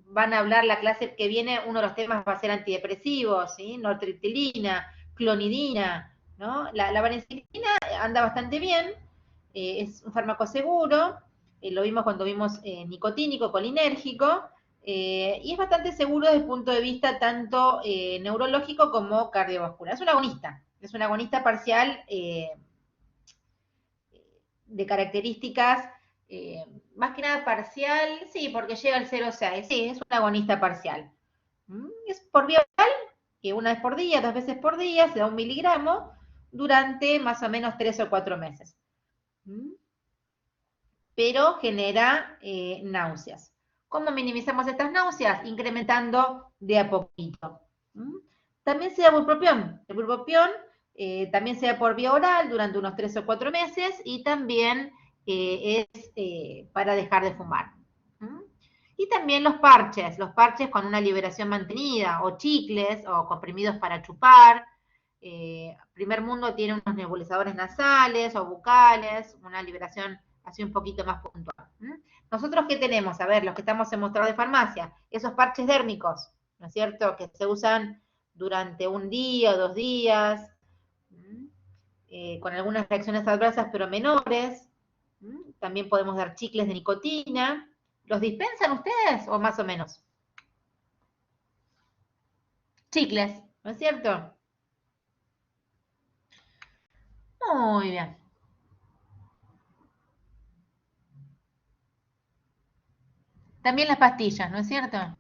Van a hablar la clase que viene, uno de los temas va a ser antidepresivos, ¿sí? Nortriptilina, clonidina, ¿no? La varenciclina anda bastante bien, es un fármaco seguro, lo vimos cuando vimos nicotínico, colinérgico, y es bastante seguro desde el punto de vista tanto neurológico como cardiovascular. Es un agonista parcial de características, más que nada parcial, sí, porque llega al 0,6, sí, es un agonista parcial. Es por vía oral, que una vez por día, 2 veces por día, se da 1 miligramo durante más o menos 3 o 4 meses. Pero genera náuseas. ¿Cómo minimizamos estas náuseas? Incrementando de a poquito. También se da bupropión. El bupropión también se da por vía oral durante unos 3 o 4 meses y también es para dejar de fumar. Y también los parches con una liberación mantenida, o chicles, o comprimidos para chupar. Primer Mundo tiene unos nebulizadores nasales o bucales, una liberación así un poquito más puntual. Nosotros, ¿qué tenemos? A ver, los que estamos en mostrador de farmacia, esos parches dérmicos, ¿no es cierto? Que se usan durante un día o 2 días, con algunas reacciones adversas pero menores. También podemos dar chicles de nicotina. ¿Los dispensan ustedes o más o menos? Chicles, ¿no es cierto? Muy bien. También las pastillas, ¿no es cierto?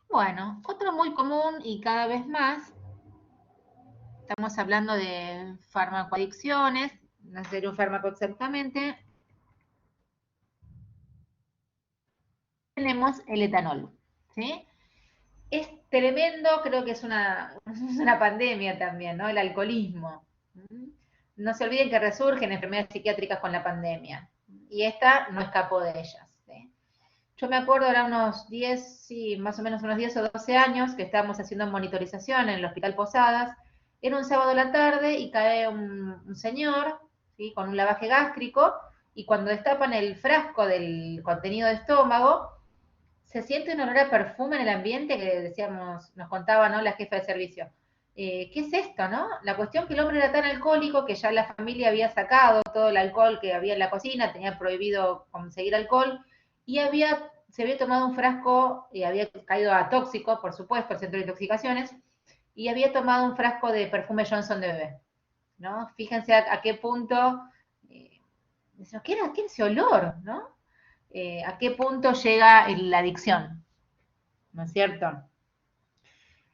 Bueno, otro muy común y cada vez más, estamos hablando de farmacoadicciones, no sería un fármaco exactamente, tenemos el etanol, ¿sí? Es tremendo, creo que es una pandemia también, ¿no? El alcoholismo. No se olviden que resurgen enfermedades psiquiátricas con la pandemia, y esta no escapó de ellas, ¿sí? Yo me acuerdo, era unos 10, sí, más o menos unos 10 o 12 años, que estábamos haciendo monitorización en el Hospital Posadas. Era un sábado a la tarde y cae un señor, ¿sí? Con un lavaje gástrico, y cuando destapan el frasco del contenido de estómago, se siente un olor a perfume en el ambiente que decíamos, nos contaba, ¿no?, la jefa de servicio. ¿Qué es esto, no? La cuestión que el hombre era tan alcohólico que ya la familia había sacado todo el alcohol que había en la cocina, tenía prohibido conseguir alcohol, y se había tomado un frasco, y había caído a tóxico, por supuesto, el centro de intoxicaciones, y había tomado un frasco de perfume Johnson de bebé, ¿no? Fíjense a qué punto, ¿qué era ese olor, no? ¿A qué punto llega la adicción? ¿No es cierto?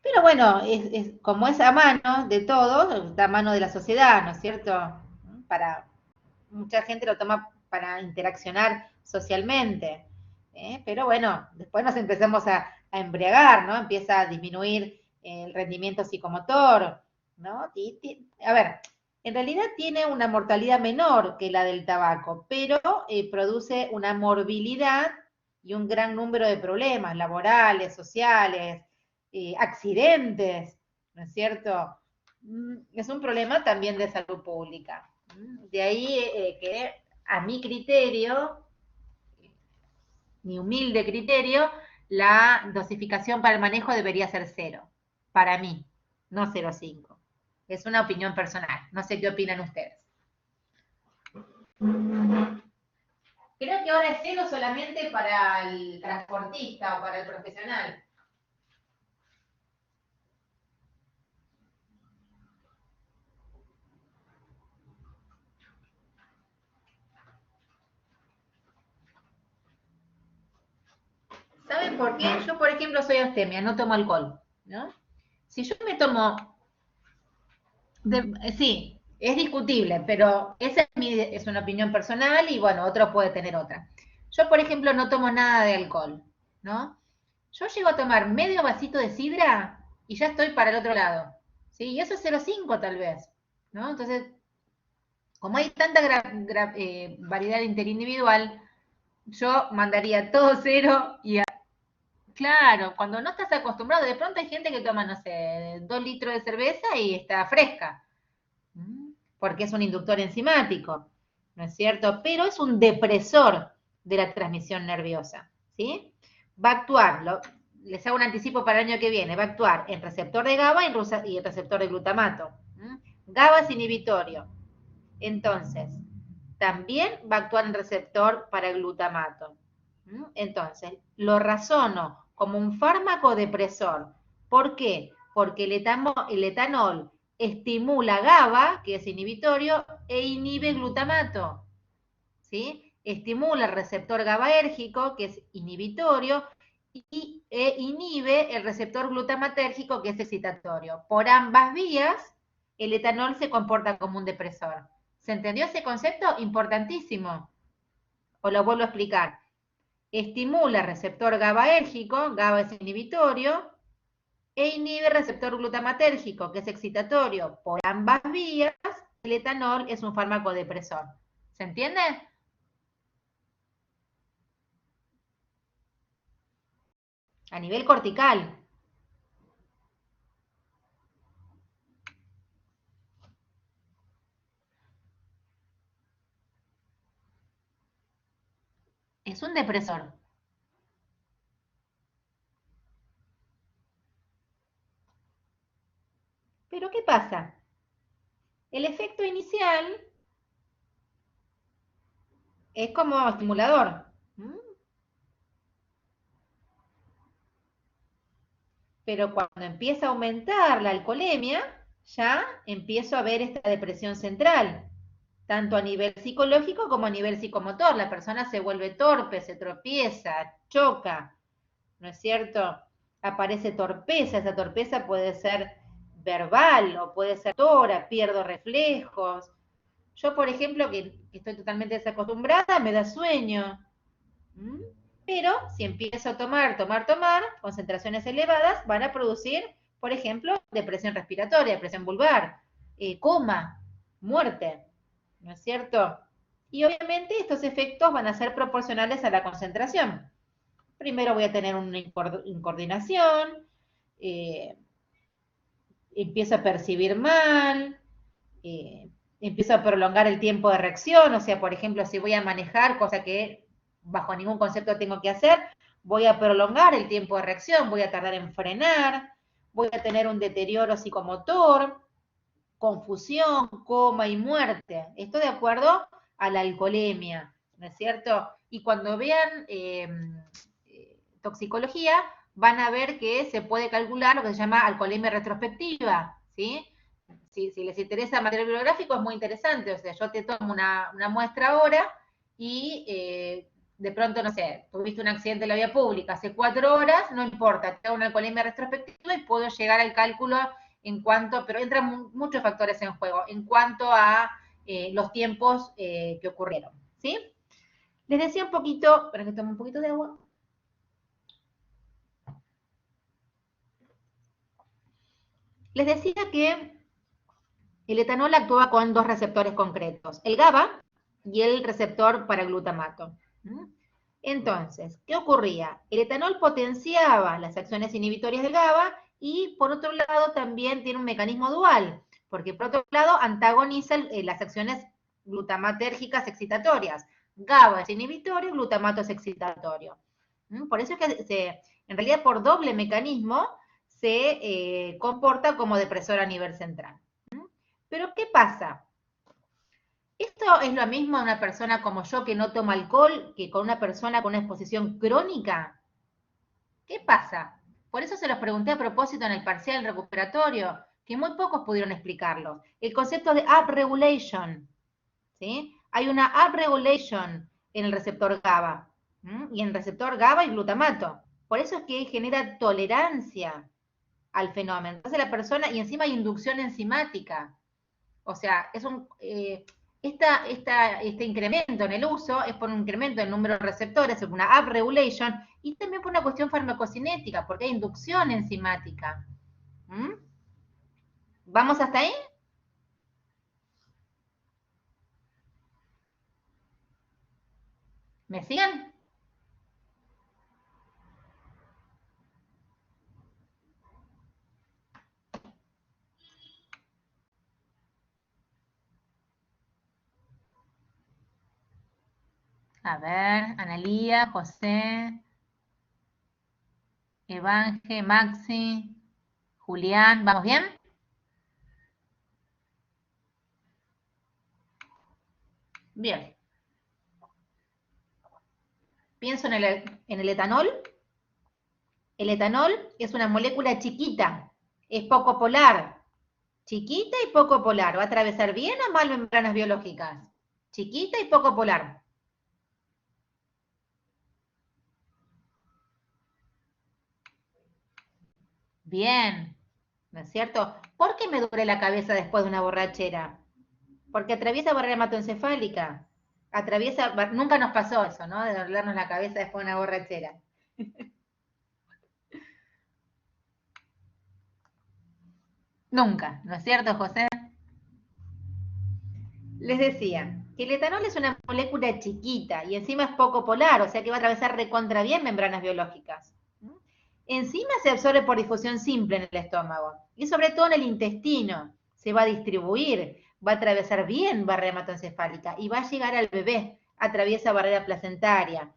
Pero bueno, como es a mano de todos, está a mano de la sociedad, ¿no es cierto? Para mucha gente lo toma para interaccionar socialmente. Pero bueno, después nos empezamos a embriagar, ¿no? Empieza a disminuir el rendimiento psicomotor, ¿no? A ver, en realidad tiene una mortalidad menor que la del tabaco, pero produce una morbilidad y un gran número de problemas laborales, sociales, accidentes, ¿no es cierto? Es un problema también de salud pública. De ahí que a mi criterio, mi humilde criterio, la dosificación para el manejo debería ser 0, para mí, no 0,5. Es una opinión personal, no sé qué opinan ustedes. Creo que ahora es 0 solamente para el transportista o para el profesional. ¿Saben ¿Saben por qué? Yo, por ejemplo, soy abstemia, no tomo alcohol, ¿no? Si yo me tomo, sí, es discutible, pero esa es una opinión personal y bueno, otro puede tener otra. Yo, por ejemplo, no tomo nada de alcohol, ¿no? Yo llego a tomar medio vasito de sidra y ya estoy para el otro lado, ¿sí? Y eso es 0,5 tal vez, ¿no? Entonces, como hay tanta variedad interindividual, yo mandaría todo cero y claro, cuando no estás acostumbrado, de pronto hay gente que toma, no sé, 2 litros de cerveza y está fresca, porque es un inductor enzimático, ¿no es cierto? Pero es un depresor de la transmisión nerviosa, ¿sí? Va a actuar, les hago un anticipo para el año que viene, va a actuar en receptor de GABA y en receptor de glutamato. GABA es inhibitorio, entonces, también va a actuar en receptor para el glutamato. Entonces, lo razono como un fármaco depresor. ¿Por qué? Porque el etanol estimula GABA, que es inhibitorio, e inhibe glutamato. ¿Sí? Estimula el receptor GABAérgico, que es inhibitorio, e inhibe el receptor glutamatérgico, que es excitatorio. Por ambas vías, el etanol se comporta como un depresor. ¿Se entendió ese concepto? Importantísimo. Os lo vuelvo a explicar. Estimula el receptor GABAérgico, GABA es inhibitorio, e inhibe el receptor glutamatérgico, que es excitatorio. Por ambas vías, el etanol es un fármaco depresor. ¿Se entiende? A nivel cortical. Es un depresor. Pero ¿qué pasa? El efecto inicial es como estimulador. Pero cuando empieza a aumentar la alcoholemia, ya empiezo a ver esta depresión central, tanto a nivel psicológico como a nivel psicomotor. La persona se vuelve torpe, se tropieza, choca, ¿no es cierto? Aparece torpeza, esa torpeza puede ser verbal o puede ser tora, pierdo reflejos. Yo, por ejemplo, que estoy totalmente desacostumbrada, me da sueño. Pero si empiezo a tomar, concentraciones elevadas van a producir, por ejemplo, depresión respiratoria, depresión vulvar, coma, muerte, ¿no es cierto? Y obviamente estos efectos van a ser proporcionales a la concentración. Primero voy a tener una incoordinación, empiezo a percibir mal, empiezo a prolongar el tiempo de reacción, o sea, por ejemplo, si voy a manejar, cosa que bajo ningún concepto tengo que hacer, voy a prolongar el tiempo de reacción, voy a tardar en frenar, voy a tener un deterioro psicomotor, confusión, coma y muerte. Esto de acuerdo a la alcoholemia, ¿no es cierto? Y cuando vean toxicología, van a ver que se puede calcular lo que se llama alcoholemia retrospectiva, ¿sí? Si les interesa material bibliográfico, es muy interesante. O sea, yo te tomo una muestra ahora y de pronto, no sé, tuviste un accidente en la vía pública hace 4 horas, no importa, te hago una alcoholemia retrospectiva y puedo llegar al cálculo en cuanto, pero entran muchos factores en juego, en cuanto a los tiempos que ocurrieron, ¿sí? Les decía un poquito, para que tome un poquito de agua. Les decía que el etanol actúa con 2 receptores concretos, el GABA y el receptor para glutamato. Entonces, ¿qué ocurría? El etanol potenciaba las acciones inhibitorias del GABA y por otro lado también tiene un mecanismo dual, porque por otro lado antagoniza las acciones glutamatérgicas excitatorias. GABA es inhibitorio, glutamato es excitatorio. Por eso es que en realidad por doble mecanismo se comporta como depresor a nivel central. Pero ¿qué pasa? ¿Esto es lo mismo a una persona como yo que no toma alcohol que con una persona con una exposición crónica? ¿Qué pasa? Por eso se los pregunté a propósito en el parcial recuperatorio, que muy pocos pudieron explicarlo. El concepto de upregulation, ¿sí? Hay una upregulation en el receptor GABA, y en el receptor GABA y glutamato, Por eso es que genera tolerancia al fenómeno. Entonces la persona, y encima hay inducción enzimática. O sea, este incremento en el uso es por un incremento en el número de receptores, es una upregulation, y también por una cuestión farmacocinética, porque hay inducción enzimática. ¿Mm? ¿Vamos hasta ahí? ¿Me siguen? A ver, Analía, José, Evanje, Maxi, Julián, ¿vamos bien? Bien. Pienso en el etanol. El etanol es una molécula chiquita, es poco polar, chiquita y poco polar. ¿Va a atravesar bien o mal membranas biológicas? Chiquita y poco polar. Bien, ¿no es cierto? ¿Por qué me duele la cabeza después de una borrachera? Porque atraviesa barrera hematoencefálica. Atraviesa, nunca nos pasó eso, ¿no? De dolernos la cabeza después de una borrachera. Nunca, ¿no es cierto, José? Les decía que el etanol es una molécula chiquita y encima es poco polar, o sea que va a atravesar recontra bien membranas biológicas. Encima se absorbe por difusión simple en el estómago y sobre todo en el intestino. Se va a distribuir, va a atravesar bien barrera hematoencefálica y va a llegar al bebé, atraviesa barrera placentaria.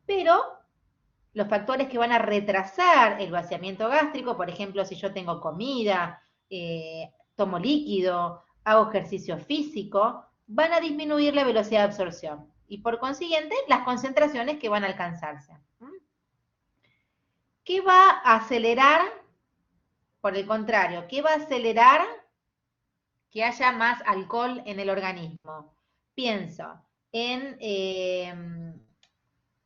Pero los factores que van a retrasar el vaciamiento gástrico, por ejemplo, si yo tengo comida, tomo líquido, hago ejercicio físico, van a disminuir la velocidad de absorción y por consiguiente las concentraciones que van a alcanzarse. ¿Qué va a acelerar? Por el contrario, ¿qué va a acelerar que haya más alcohol en el organismo? Pienso en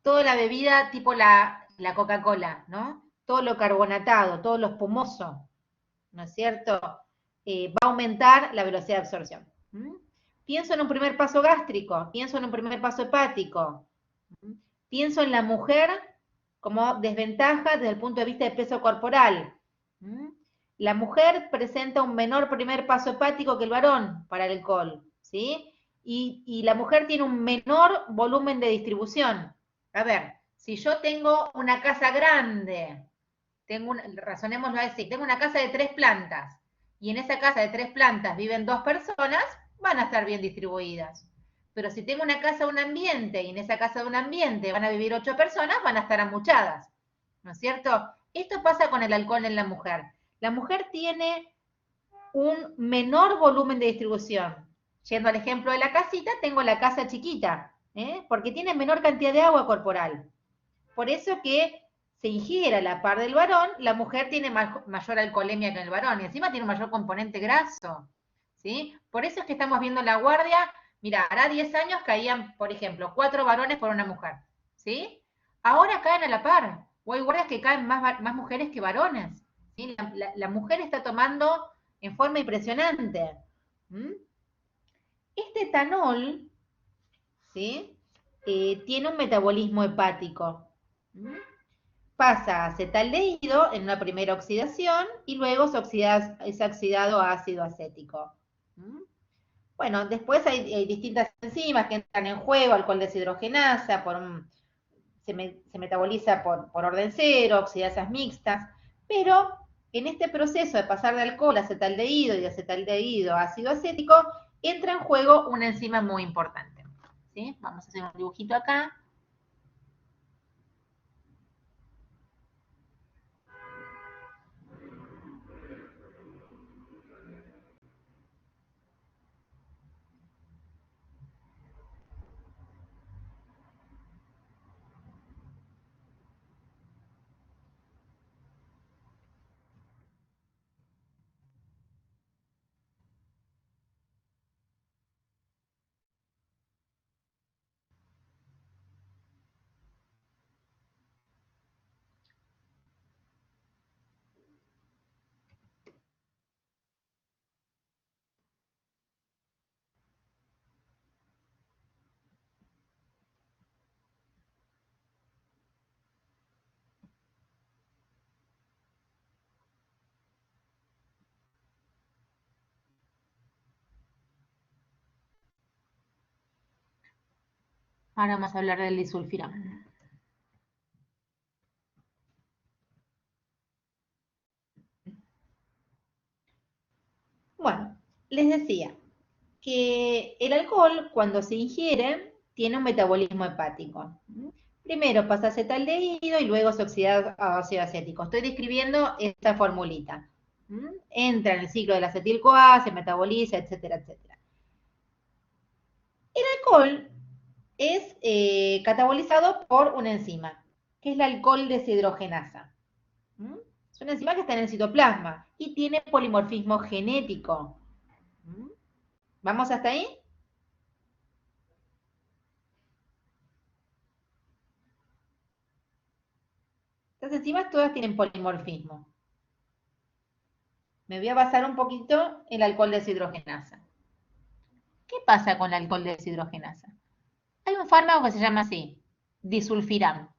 toda la bebida tipo la Coca-Cola, ¿no? Todo lo carbonatado, todo lo espumoso, ¿no es cierto? Va a aumentar la velocidad de absorción. Pienso en un primer paso gástrico, pienso en un primer paso hepático, pienso en la mujer como desventaja desde el punto de vista de peso corporal. La mujer presenta un menor primer paso hepático que el varón para el alcohol, ¿sí? Y la mujer tiene un menor volumen de distribución. A ver, si yo tengo una casa grande, razonémoslo así, tengo una casa de 3 plantas, y en esa casa de 3 plantas viven 2 personas, van a estar bien distribuidas. Pero si tengo una casa de un ambiente, y en esa casa de un ambiente van a vivir 8 personas, van a estar amuchadas, ¿no es cierto? Esto pasa con el alcohol en la mujer. La mujer tiene un menor volumen de distribución. Yendo al ejemplo de la casita, tengo la casa chiquita, porque tiene menor cantidad de agua corporal. Por eso que se ingiere a la par del varón, la mujer tiene mayor alcoholemia que el varón y encima tiene un mayor componente graso. ¿Sí? Por eso es que estamos viendo la guardia. Mira, hará 10 años caían, por ejemplo, 4 varones por una mujer. ¿Sí? Ahora caen a la par. O hay guardias que caen más mujeres que varones. ¿Sí? La mujer está tomando en forma impresionante. Este etanol, ¿sí? Tiene un metabolismo hepático. Pasa a acetaldehído en una primera oxidación y luego es oxidado a ácido acético. Bueno, después hay distintas enzimas que entran en juego, alcohol deshidrogenasa, se metaboliza por orden cero, oxidasas mixtas, pero en este proceso de pasar de alcohol a acetaldehído y de acetaldehído a ácido acético, entra en juego una enzima muy importante. ¿Sí? Vamos a hacer un dibujito acá. Ahora vamos a hablar del disulfiram. Bueno, les decía que el alcohol, cuando se ingiere, tiene un metabolismo hepático. Primero pasa a acetaldehído y luego se oxida a ácido acético. Estoy describiendo esta formulita. Entra en el ciclo del acetil-CoA, se metaboliza, etcétera, etcétera. El alcohol es catabolizado por una enzima, que es la alcohol deshidrogenasa. Es una enzima que está en el citoplasma y tiene polimorfismo genético. ¿Vamos hasta ahí? Estas enzimas todas tienen polimorfismo. Me voy a basar un poquito en el alcohol deshidrogenasa. ¿Qué pasa con el alcohol deshidrogenasa? Hay un fármaco que se llama así, disulfiram.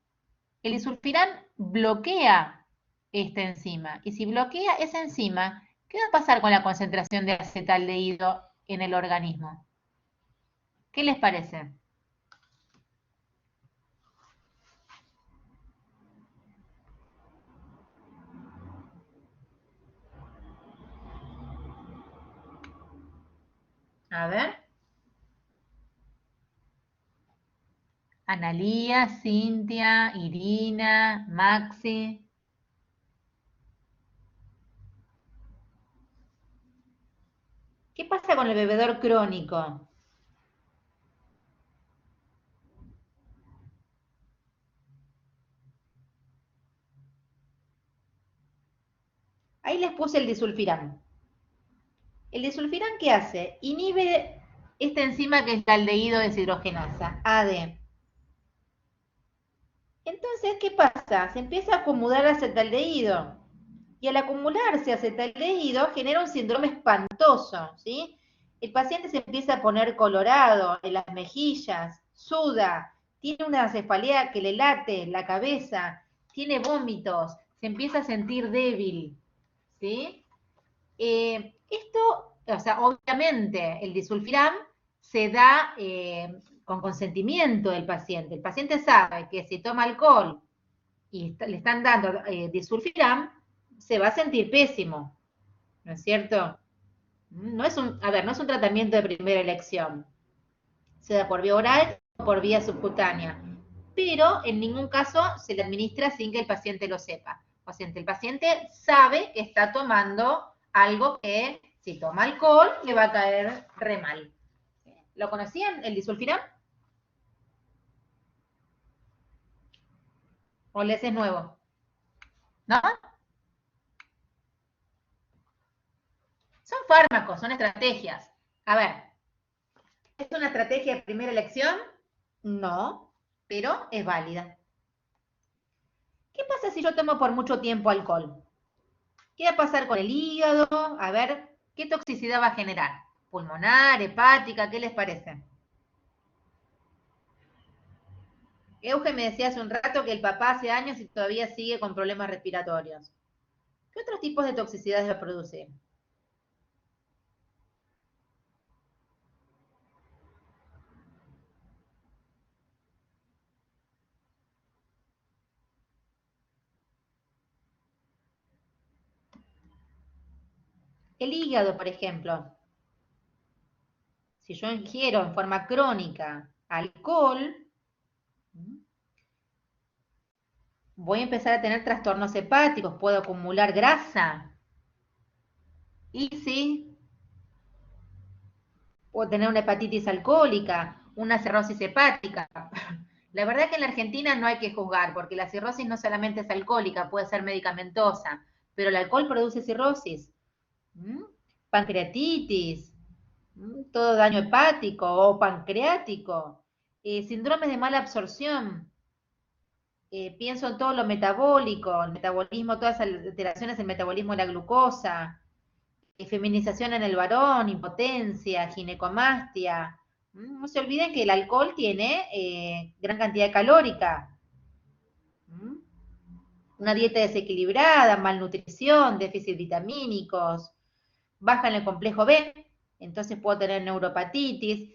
El disulfiram bloquea esta enzima. Y si bloquea esa enzima, ¿qué va a pasar con la concentración de acetaldehído en el organismo? ¿Qué les parece? A ver. Analía, Cintia, Irina, Maxi. ¿Qué pasa con el bebedor crónico? Ahí les puse el disulfiram. ¿El disulfiram qué hace? Inhibe esta enzima que es la aldehído deshidrogenasa, AD. Entonces, ¿qué pasa? Se empieza a acumular acetaldehído. Y al acumularse acetaldehído genera un síndrome espantoso, ¿sí? El paciente se empieza a poner colorado en las mejillas, suda, tiene una cefalea que le late la cabeza, tiene vómitos, se empieza a sentir débil, ¿sí? Esto, o sea, obviamente el disulfiram se da con consentimiento del paciente. El paciente sabe que si toma alcohol y le están dando disulfiram, se va a sentir pésimo, ¿no es cierto? No es un tratamiento de primera elección. Se da por vía oral o por vía subcutánea, pero en ningún caso se le administra sin que el paciente lo sepa. El paciente sabe que está tomando algo que, si toma alcohol, le va a caer re mal. ¿Lo conocían, el disulfiram? ¿O les es nuevo? ¿No? Son fármacos, son estrategias. A ver, ¿es una estrategia de primera elección? No, pero es válida. ¿Qué pasa si yo tomo por mucho tiempo alcohol? ¿Qué va a pasar con el hígado? A ver, ¿qué toxicidad va a generar? ¿Pulmonar, hepática? ¿Qué les parece? Euge me decía hace un rato que el papá hace años y todavía sigue con problemas respiratorios. ¿Qué otros tipos de toxicidades va a producir? El hígado, por ejemplo. Si yo ingiero en forma crónica alcohol, voy a empezar a tener trastornos hepáticos, puedo acumular grasa. Y sí, puedo tener una hepatitis alcohólica, una cirrosis hepática. La verdad que en la Argentina no hay que juzgar, porque la cirrosis no solamente es alcohólica, puede ser medicamentosa, pero el alcohol produce cirrosis, pancreatitis, todo daño hepático o pancreático, síndromes de mala absorción. Pienso en todo lo metabólico, el metabolismo, todas las alteraciones del metabolismo de la glucosa, feminización en el varón, impotencia, ginecomastia. No se olviden que el alcohol tiene gran cantidad calórica. Una dieta desequilibrada, malnutrición, déficit vitamínicos, baja en el complejo B, entonces puedo tener neuropatitis,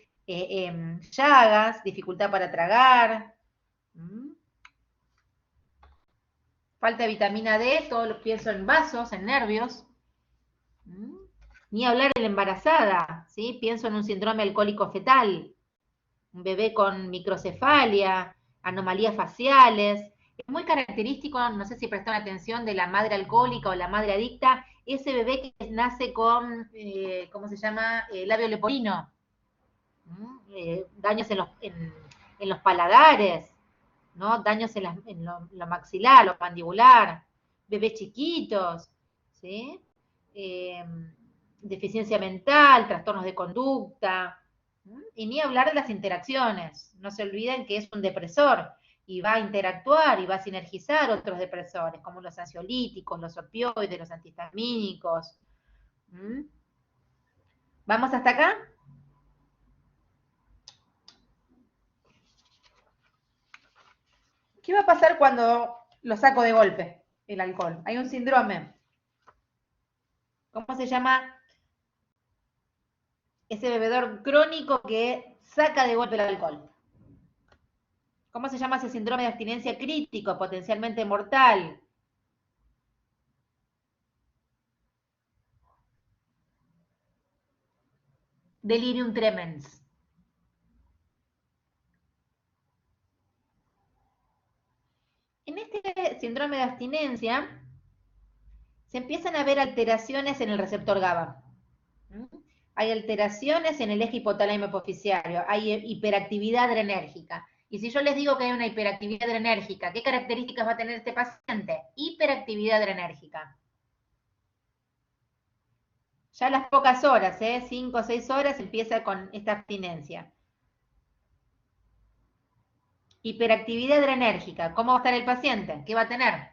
llagas, dificultad para tragar. Falta de vitamina D, todo lo pienso en vasos, en nervios. Ni hablar de la embarazada, ¿sí? Pienso en un síndrome alcohólico fetal, un bebé con microcefalia, anomalías faciales. Es muy característico, no sé si prestan atención, de la madre alcohólica o la madre adicta, ese bebé que nace con, ¿cómo se llama? Labio leporino. Daños en los paladares, ¿no? Daños en lo maxilar, lo mandibular, bebés chiquitos, ¿sí? Deficiencia mental, trastornos de conducta, y ni hablar de las interacciones. No se olviden que es un depresor y va a interactuar y va a sinergizar otros depresores, como los ansiolíticos, los opioides, los antihistamínicos. ¿Vamos hasta acá? ¿Qué va a pasar cuando lo saco de golpe, el alcohol? Hay un síndrome. ¿Cómo se llama? Ese bebedor crónico que saca de golpe el alcohol. ¿Cómo se llama ese síndrome de abstinencia crítico, potencialmente mortal? Delirium tremens. En este síndrome de abstinencia se empiezan a ver alteraciones en el receptor GABA. Hay alteraciones en el eje hipotálamo hipoficiario, hay hiperactividad adrenérgica. Y si yo les digo que hay una hiperactividad adrenérgica, ¿qué características va a tener este paciente? Hiperactividad adrenérgica. Ya a las pocas horas, 5 o 6 horas, empieza con esta abstinencia. Hiperactividad adrenérgica. ¿Cómo va a estar el paciente? ¿Qué va a tener?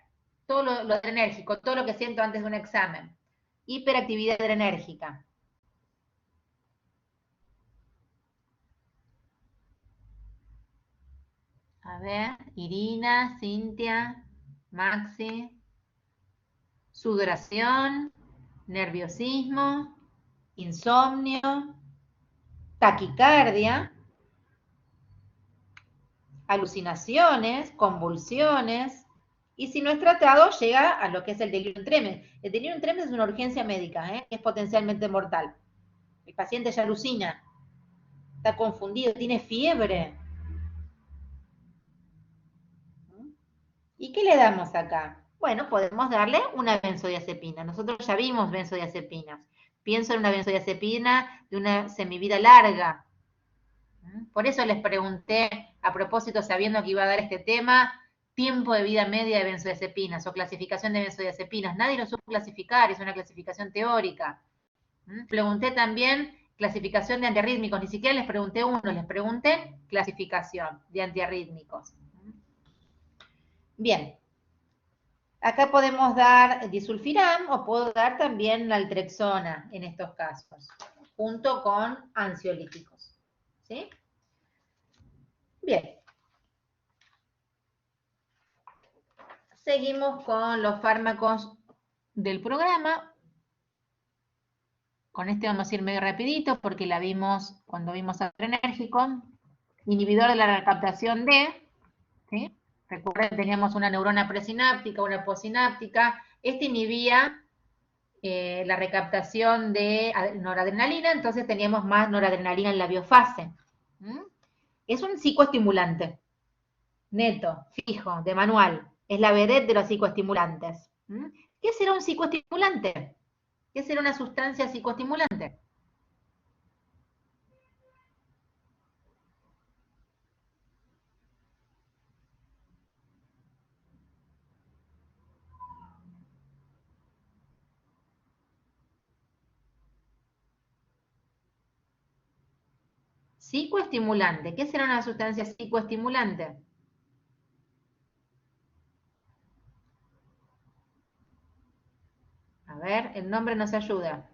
Todo lo adrenérgico, todo lo que siento antes de un examen. Hiperactividad adrenérgica. A ver, Irina, Cintia, Maxi. Sudoración, nerviosismo, insomnio, taquicardia, alucinaciones, convulsiones, y si no es tratado, llega a lo que es el delirium tremens. El delirium tremens es una urgencia médica, es potencialmente mortal. El paciente ya alucina, está confundido, tiene fiebre. ¿Y qué le damos acá? Bueno, podemos darle una benzodiazepina. Nosotros ya vimos benzodiazepinas. Pienso en una benzodiazepina de una semivida larga. Por eso les pregunté, a propósito, sabiendo que iba a dar este tema, tiempo de vida media de benzodiazepinas o clasificación de benzodiazepinas. Nadie lo supo clasificar, es una clasificación teórica. Pregunté también clasificación de antiarrítmicos, ni siquiera les pregunté uno, les pregunté clasificación de antiarrítmicos. Bien, acá podemos dar disulfiram o puedo dar también naltrexona en estos casos, junto con ansiolíticos. ¿Sí? Bien. Seguimos con los fármacos del programa. Con este vamos a ir medio rapidito porque la vimos cuando vimos adrenérgico. Inhibidor de la recaptación D. ¿Sí? Recuerden, teníamos una neurona presináptica, una postsináptica. Este inhibía la recaptación de noradrenalina, entonces teníamos más noradrenalina en la biofase. Es un psicoestimulante, neto, fijo, de manual. Es la vedette de los psicoestimulantes. ¿Qué será un psicoestimulante? ¿Qué será una sustancia psicoestimulante? Psicoestimulante. ¿Qué será una sustancia psicoestimulante? A ver, el nombre nos ayuda.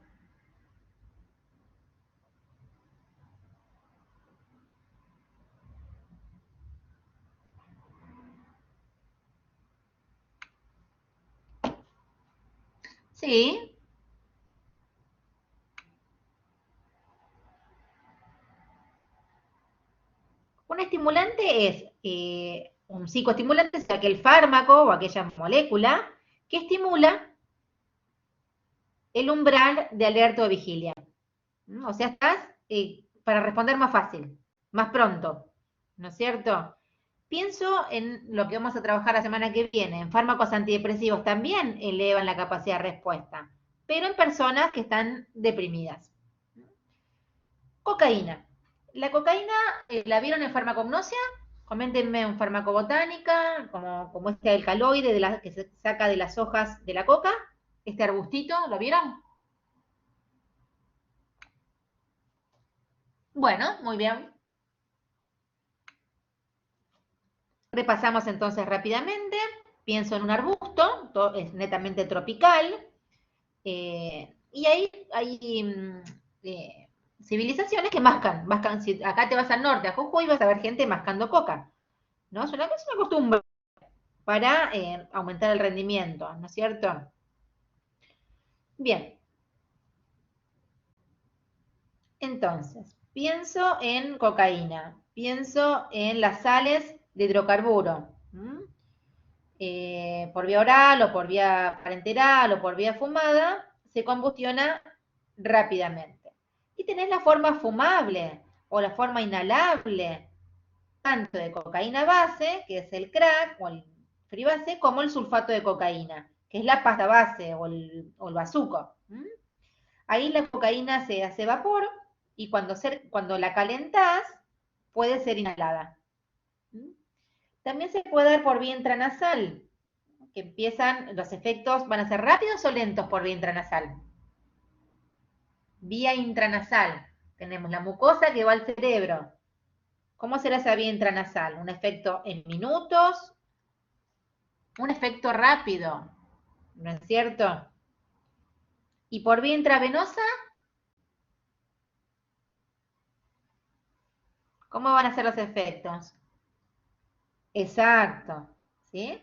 Sí. estimulante es un psicoestimulante, es aquel fármaco o aquella molécula que estimula el umbral de alerta o vigilia. O sea, estás para responder más fácil, más pronto, ¿no es cierto? Pienso en lo que vamos a trabajar la semana que viene, en fármacos antidepresivos también elevan la capacidad de respuesta, pero en personas que están deprimidas. Cocaína. La cocaína, ¿la vieron en farmacognosia? Coméntenme en farmacobotánica, como este alcaloide que se saca de las hojas de la coca, este arbustito, ¿lo vieron? Bueno, muy bien. Repasamos entonces rápidamente. Pienso en un arbusto, es netamente tropical, y hay civilizaciones que mascan. Si acá te vas al norte, a Jujuy, vas a ver gente mascando coca, ¿no? Es una costumbre para aumentar el rendimiento, ¿no es cierto? Bien. Entonces, pienso en cocaína, pienso en las sales de hidrocarburo, por vía oral o por vía parenteral o por vía fumada, se combustiona rápidamente. Y tenés la forma fumable o la forma inhalable, tanto de cocaína base, que es el crack o el freebase, como el sulfato de cocaína, que es la pasta base o el bazuco. Ahí la cocaína se hace vapor y cuando la calentás puede ser inhalada. También se puede dar por vía intranasal, que los efectos van a ser rápidos o lentos por vía intranasal. Vía intranasal, tenemos la mucosa que va al cerebro. ¿Cómo será esa vía intranasal? ¿Un efecto en minutos? Un efecto rápido, ¿no es cierto? ¿Y por vía intravenosa? ¿Cómo van a ser los efectos? Exacto, ¿sí?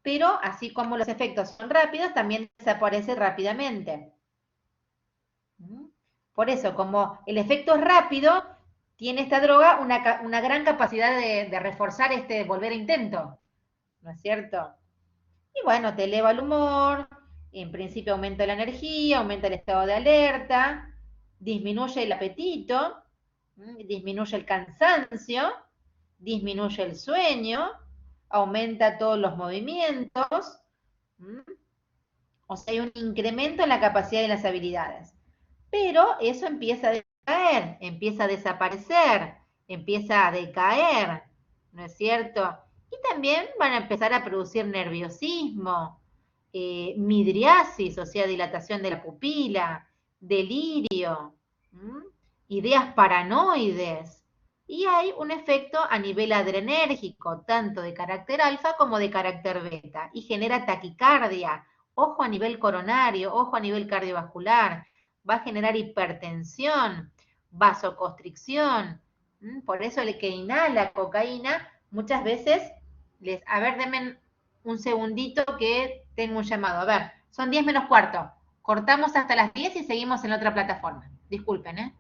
Pero así como los efectos son rápidos, también desaparece rápidamente. Por eso, como el efecto es rápido, tiene esta droga una gran capacidad de reforzar volver a intento, ¿no es cierto? Y bueno, te eleva el humor, en principio aumenta la energía, aumenta el estado de alerta, disminuye el apetito, disminuye el cansancio, disminuye el sueño, aumenta todos los movimientos, o sea, hay un incremento en la capacidad y las habilidades. Pero eso empieza a decaer, empieza a desaparecer, empieza a decaer, ¿no es cierto? Y también van a empezar a producir nerviosismo, midriasis, o sea, dilatación de la pupila, delirio, ideas paranoides. Y hay un efecto a nivel adrenérgico, tanto de carácter alfa como de carácter beta, y genera taquicardia, ojo a nivel coronario, ojo a nivel cardiovascular, va a generar hipertensión, vasoconstricción. Por eso el que inhala cocaína, muchas veces, a ver, denme un segundito que tengo un llamado. A ver, son 10 menos cuarto. Cortamos hasta las 10 y seguimos en la otra plataforma. Disculpen, ¿eh?